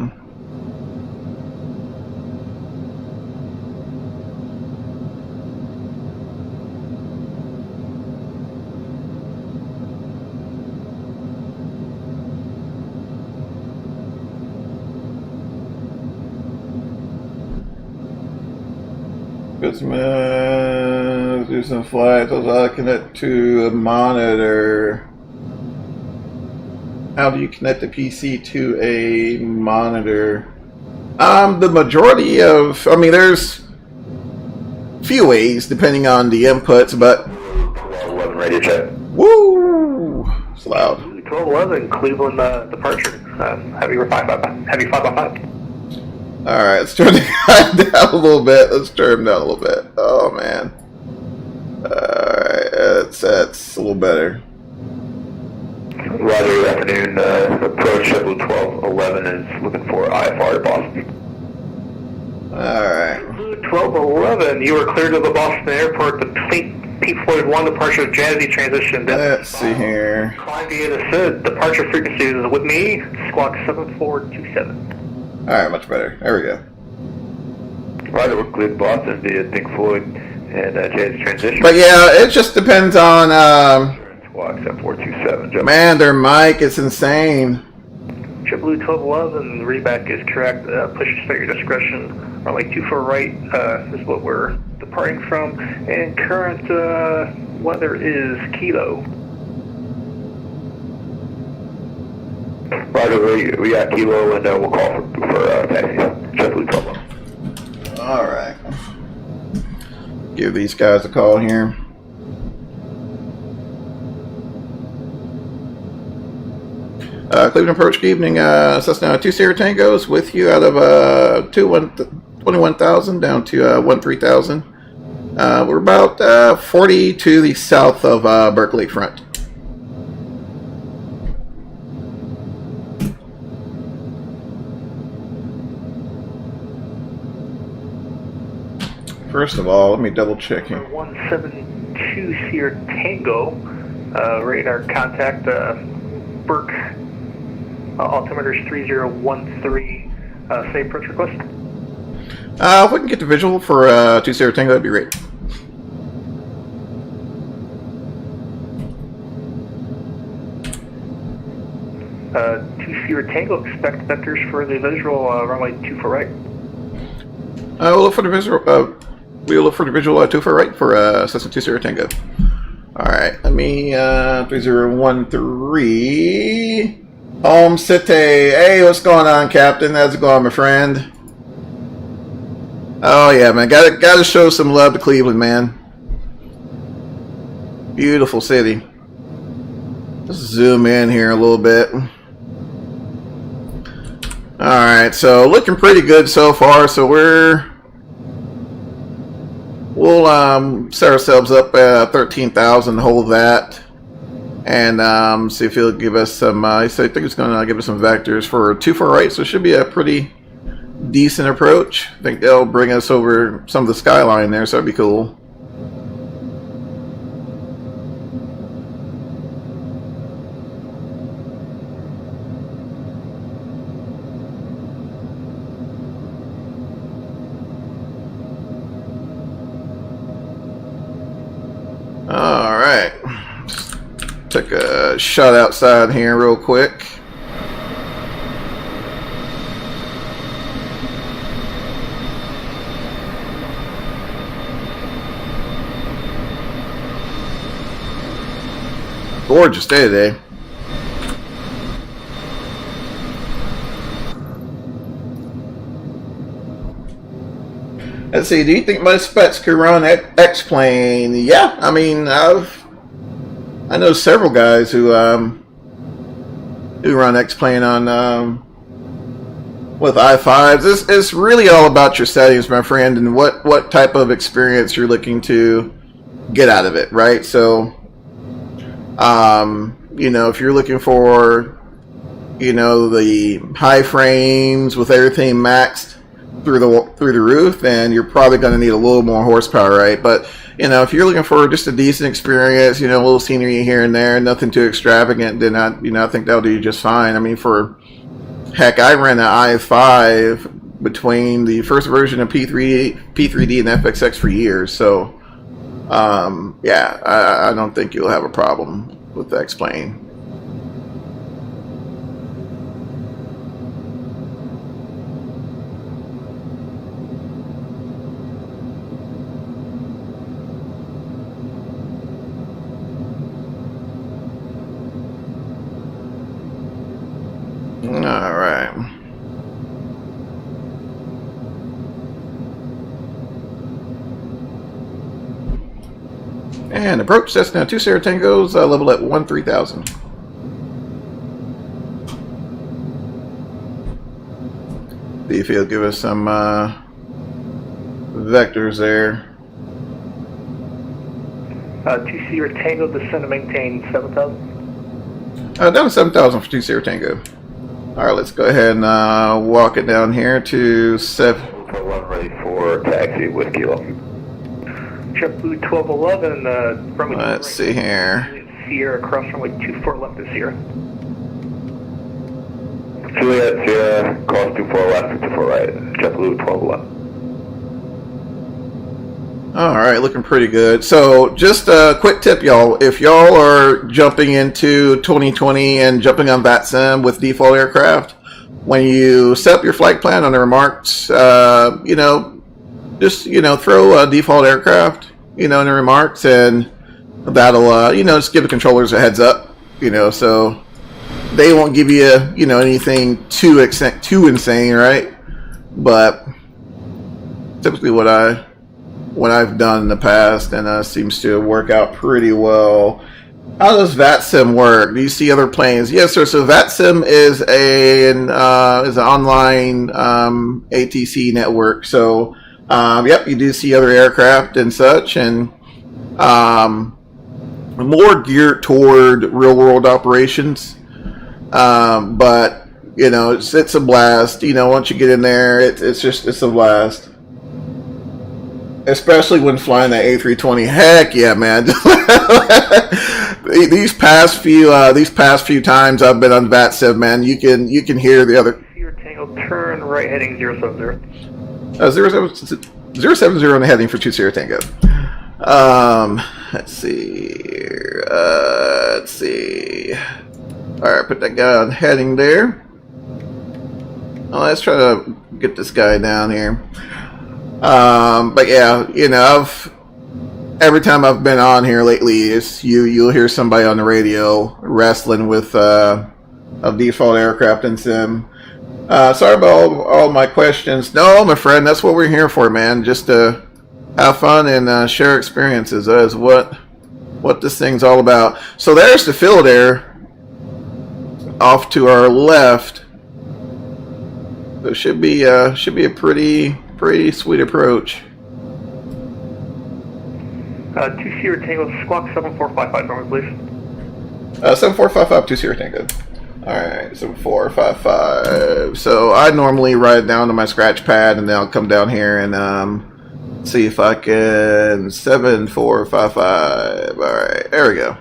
Do some flights. I'll connect to a monitor. How do you connect the PC to a monitor? The majority of, I mean, there's few ways depending on the inputs, but
1211 radio check.
Woo! It's loud.
1211 Cleveland departure. Heavy 5x5.
Alright, let's turn the guy down a little bit. Let's turn him down a little bit. Oh, man. Alright, that's a little better.
Roger, good afternoon. Approach Shuttle 1211 is looking for IFR to Boston.
Alright.
1211, you are cleared to the Boston Airport. The Pete Floyd 1 departure Jazzy transition.
Let's see here.
Climb via the SID. Departure frequency is with me, squawk 7427.
Alright, much better. There we go.
Roger, we're cleared Boston via Pink Floyd and Jazzy transition.
But yeah, it just depends on,
Squawk 7427.
man, their mic is insane.
JetBlue 1211, the readback is correct. Push at your discretion. Runway 24 right is what we're departing from. And current weather is Kilo.
Roger, we got Kilo and we'll call for taxi. JetBlue 1211.
Alright. Give these guys a call here. Cleveland approach, good evening. Cessna 2 Sierra Tangos with you out of 21,000 down to 13,000. We're about 40 to the south of Berkeley front. First of all, let me double check here.
172 Sierra Tango, radar contact, Burke, altimeter's 3013, say approach request.
If we can get the visual for 2 Sierra Tango, that'd be great.
Two Sierra Tango, expect vectors for the visual, runway 24 right.
We'll look for the visual. We'll look for the visual 24 right for Cessna 2 Sierra Tango. All right, let me 3013 Home City. Hey, what's going on, Captain? How's it going, my friend? Oh yeah, man. Gotta show some love to Cleveland, man. Beautiful city. Let's zoom in here a little bit. All right, so looking pretty good so far. So we'll set ourselves up at 13,000, hold that, and see if he'll give us some. I think he's going to give us some vectors for 24 right. So it should be a pretty decent approach. I think they'll bring us over some of the skyline there, so that'd be cool. All right, took a shot outside here real quick. Gorgeous day today. Let's see, do you think most specs could run X-Plane? Yeah, I mean, I know several guys who run X-Plane on with i5s. It's really all about your settings, my friend, and what type of experience you're looking to get out of it, right? So, you know, if you're looking for, you know, the high frames with everything maxed through the roof, then you're probably going to need a little more horsepower, right? But you know, if you're looking for just a decent experience, you know, a little scenery here and there, nothing too extravagant, then I think that'll do you just fine. I mean, for heck, I ran an i5 between the first version of P3D and FXX for years, so yeah, I don't think you'll have a problem with the X-Plane. All right. And approach Cessna 2 Sierra Tangos, level at 13,000. See if he'll give us some vectors there.
2 Sierra Tango, descend to maintain 7,000.
Down to 7,000 for 2 Sierra Tango. All right, let's go ahead and walk it down here to 7.
One ready for taxi with Kilo.
JetBlue 1211, runway
Let's see here.
Sierra, cross runway 24 left of Sierra.
Juliet Sierra, cross 24 left, 54 right. JetBlue 1211.
All right, looking pretty good. So just a quick tip, y'all. If y'all are jumping into 2020 and jumping on VATSIM with default aircraft, when you set up your flight plan on the remarks, you know, just, you know, throw a default aircraft, you know, in the remarks, and that'll, you know, just give the controllers a heads up, you know, so they won't give you, you know, anything too insane, right? But typically what I've done in the past, and seems to work out pretty well. How does VATSIM work? Do you see other planes? Yes, sir. So VATSIM is an online ATC network. So, yep, you do see other aircraft and such, and more geared toward real-world operations. But you know, it's a blast. You know, once you get in there, it's a blast. especially when flying that A320. Heck yeah, man! these past few times I've been on VATSIM, man, you can hear the other.
Your Tango, turn right heading 070.
070 and heading for 20 Tango. Let's see. Let's see. All right, put that guy on heading there. Oh, let's try to get this guy down here. But yeah, you know, every time I've been on here lately, you'll hear somebody on the radio wrestling with a default aircraft and sim. Sorry about all my questions. No, my friend, that's what we're here for, man. Just to have fun and share experiences. That is what this thing's all about. So there's the field air off to our left. So it should be a pretty sweet approach.
20 Tango, squawk 7455 normal, please.
7455 20 Tango. Alright, 7455. So I normally ride down to my scratch pad and then I'll come down here and see if I can 7455. Alright, there we go.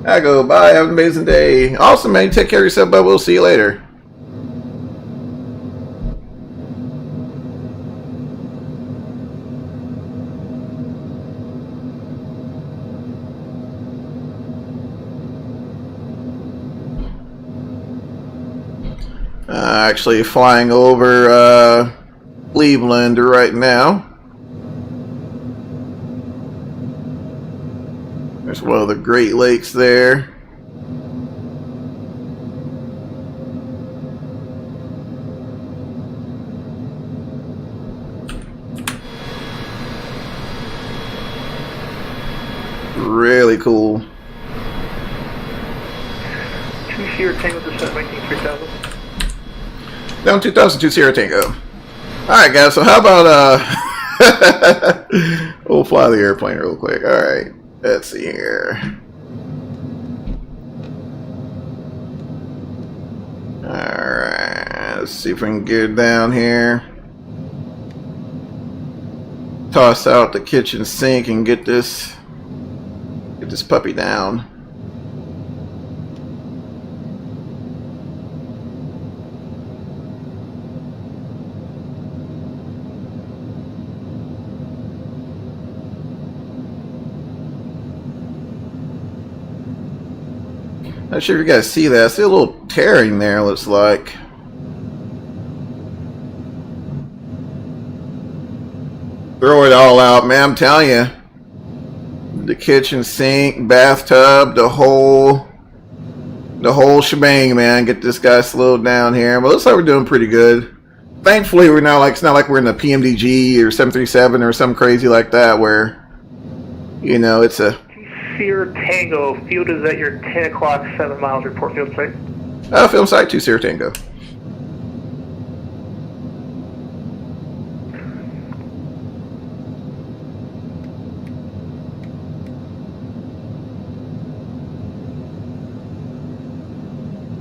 I go, bye, have an amazing day. Awesome, man. Take care of yourself, but we'll see you later. Actually flying over Cleveland right now. There's one of the Great Lakes there. Really cool.
20 Tango, descent 193000.
Down 2002 Sierra Tango. Alright guys, so how about we'll fly the airplane real quick. Alright, let's see here. Alright, let's see if we can get down here. Toss out the kitchen sink and get this puppy down. Not sure if you guys see that. I see a little tearing there, looks like. Throw it all out, man. I'm telling you. The kitchen sink, bathtub, the whole shebang, man. Get this guy slowed down here. But looks like we're doing pretty good. Thankfully, we're not like, it's not like we're in a PMDG or 737 or something crazy like that where, you know, it's a
Sierra Tango, field is at your 10 o'clock, 7 miles, report field site.
film site 2 Sierra Tango.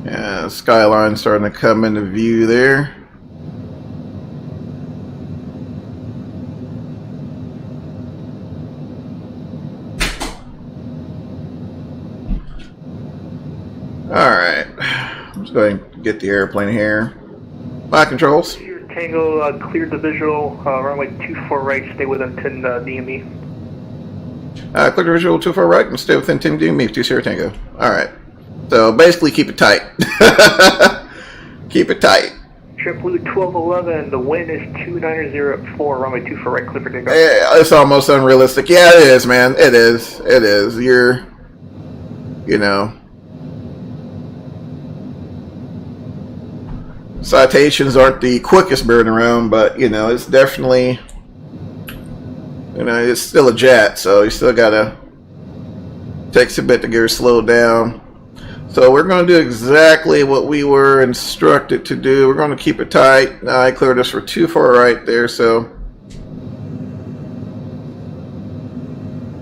Yeah, skyline starting to come into view there. Alright, I'm just going to get the airplane here. Flight controls.
Sierra Tango, cleared the visual, runway 24 right, stay within 10 DME.
Clear the visual 24 right and stay within 10 DME, 2 Sierra Tango. Alright, so basically keep it tight. Keep it tight.
Trip Blue 1211, the wind is 290 at 4, runway 24 right, clear for takeoff.
Yeah, it's almost unrealistic. Yeah, it is, man. It is. It is. You know. Citations aren't the quickest bird around, but you know, it's definitely, you know, it's still a jet, so you still gotta, takes a bit to get her slowed down. So we're going to do exactly what we were instructed to do. We're going to keep it tight. Now I cleared us for 24 right there, so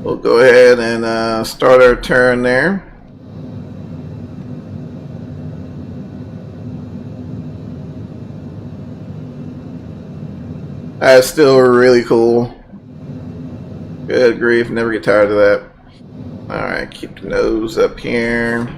we'll go ahead and start our turn there. That's still really cool. Good grief, never get tired of that. Alright, keep the nose up here.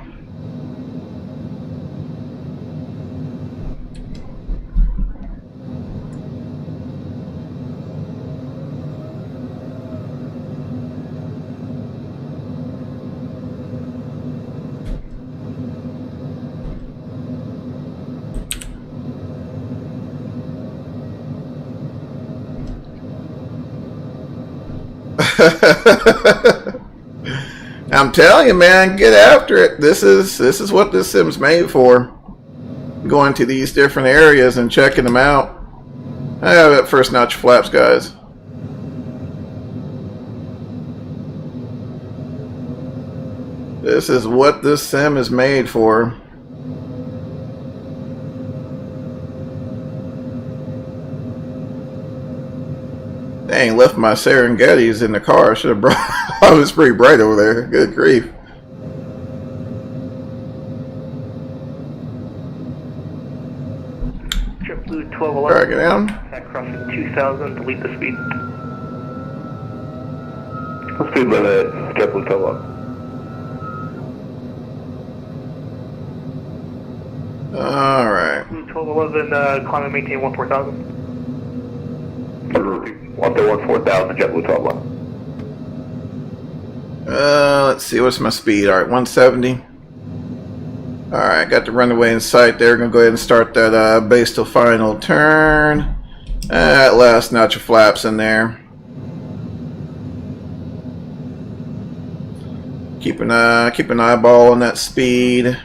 I'm telling you, man, get after it. This is what this sim's made for. Going to these different areas and checking them out. I have that first notch flaps, guys. This is what this sim is made for. Dang, left my Serengetis in the car. I should have brought. Oh, it's pretty bright over there. Good grief.
JetBlue 1211.
Alright, get down.
At crossing 2000, delete the speed.
Let's do limit JetBlue 1211.
Alright.
Blue 1211, climb and maintain 14,000.
1,4000 JetBlue 1211.
Let's see, what's my speed? Alright, 170. Alright, got the runway in sight there. Gonna go ahead and start that base to final turn. That last notch of flaps in there. Keep an eyeball on that speed.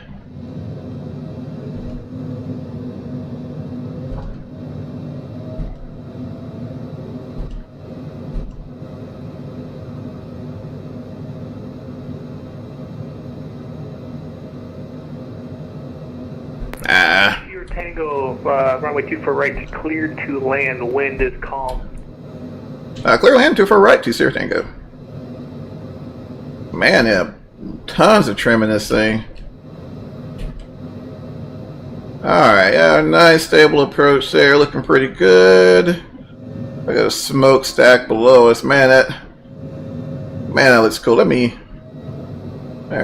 Your Tango, runway 24 right, cleared to land, wind is calm.
Clear land 24 right, 20 Tango. Man, yeah, tons of trim in this thing. Alright, yeah, nice stable approach there, looking pretty good. I got a smokestack below us. Man, that looks cool. There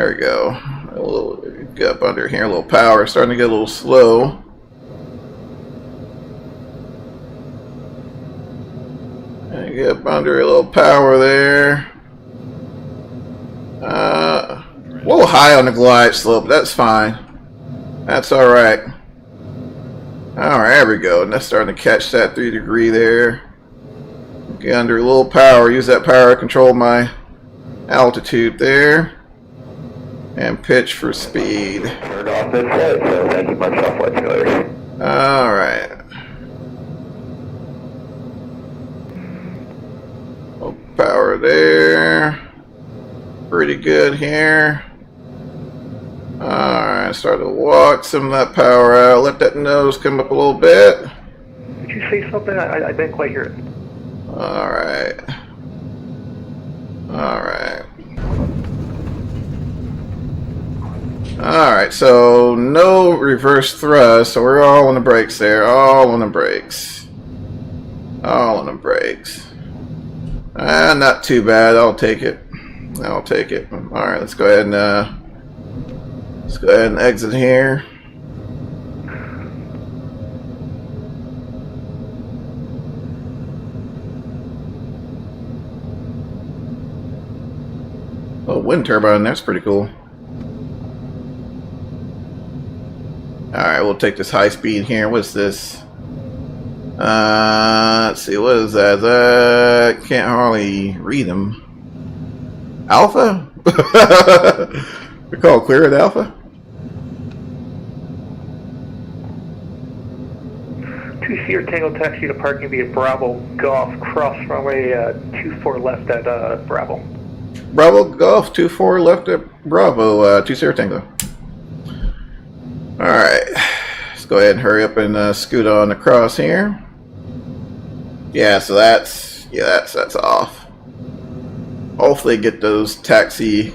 we go. A little get up under here, a little power. Starting to get a little slow. And get up under a little power there. A little high on the glide slope. That's fine. That's all right. All right, there we go. And that's starting to catch that 3 degree there. Get under a little power. Use that power to control my altitude there. And pitch for speed.
Turned off this head, so thank you much off flight simulator.
Alright. Little power there. Pretty good here. Alright, start to walk some of that power out. Let that nose come up a little bit.
Did you say something? I didn't quite hear it.
Alright. Alright. Alright, so no reverse thrust, so we're all on the brakes there. All on the brakes. All on the brakes. Not too bad. I'll take it. I'll take it. Alright, let's go ahead and exit here. Oh, wind turbine, that's pretty cool. Alright, we'll take this high speed here. What's this? Let's see, what is that? Can't hardly read them. Alpha? We call clear at Alpha?
2 Sierra Tango taxi to parking via Bravo Golf, cross runway 24 left at Bravo.
Bravo Golf 24 left at Bravo 2 Sierra Tango. Alright, let's go ahead and hurry up and scoot on across here. Yeah, so that's off. Hopefully get those taxi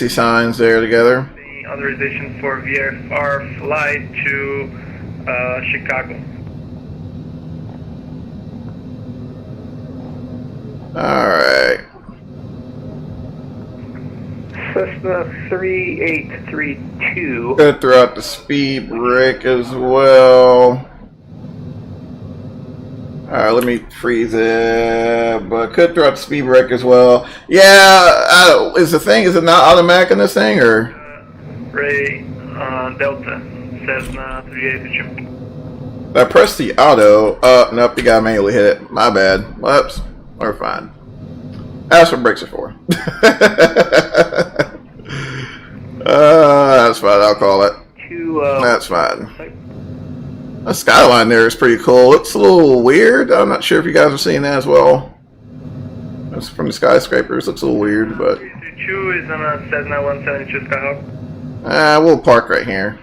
signs there together.
The authorization for VFR flight to Chicago.
Alright.
Cessna 3832.
Gonna throw out the speed brake as well. Alright, let me freeze it. But could throw out the speed brake as well. Yeah, is it not automatic in this thing, or?
Ray, Delta, Cessna 3832.
I pressed the auto. Nope, you gotta manually hit it. My bad. Whoops. We're fine. That's what brakes are for. That's fine. I'll call it. That's fine. The skyline there is pretty cool. Looks a little weird. I'm not sure if you guys are seeing that as well. That's from the skyscrapers. Looks a little weird, but.
332 is on a Cessna 172 Skyhawk.
We'll park right here.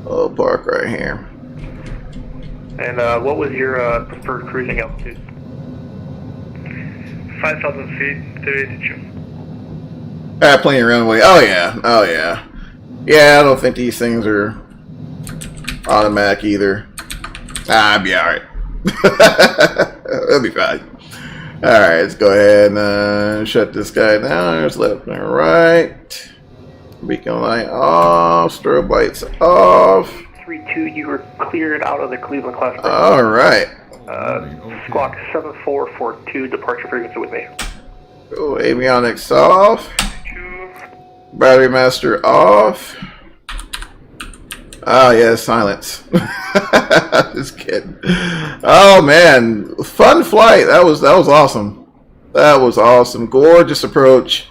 We'll park right here.
And what was your preferred cruising altitude? 5,000 feet, 3832.
Plenty of runway. Oh yeah. Oh yeah. Yeah, I don't think these things are automatic either. I'll be alright. It'll be fine. Alright, let's go ahead and shut this guy down. There's left and right. Beacon light off. Strobe lights off.
32, you were cleared out of the Cleveland class.
Alright.
Squawk 7442, departure frequency with me.
Oh, avionics off. Battery master off. Oh yeah, silence. Just kidding. Oh man, fun flight. That was awesome. That was awesome. Gorgeous approach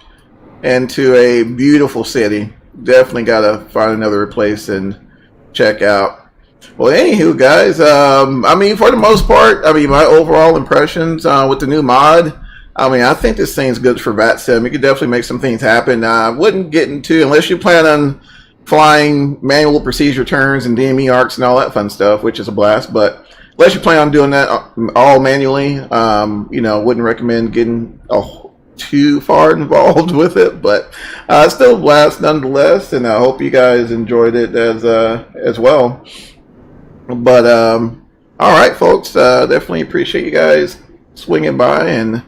into a beautiful city. Definitely gotta find another place and check out. Well, anywho, guys, I mean, for the most part, I mean, my overall impressions with the new mod, I mean, I think this thing's good for VATSIM. You could definitely make some things happen. I wouldn't get into, unless you plan on flying manual procedure turns and DME arcs and all that fun stuff, which is a blast, but unless you plan on doing that all manually, you know, wouldn't recommend getting too far involved with it, but still a blast nonetheless, and I hope you guys enjoyed it as well. But all right, folks, definitely appreciate you guys swinging by, and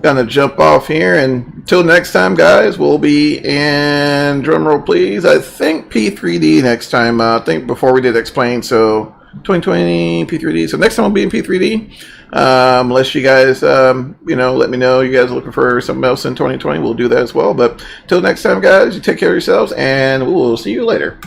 gonna jump off here, and until next time, guys, we'll be in, drumroll please, I think P3D next time. I think before we did explain, so 2020 P3D, so next time we'll be in P3D, unless you guys you know, let me know you guys are looking for something else in 2020. We'll do that as well. But till next time, guys, you take care of yourselves, and we will see you later.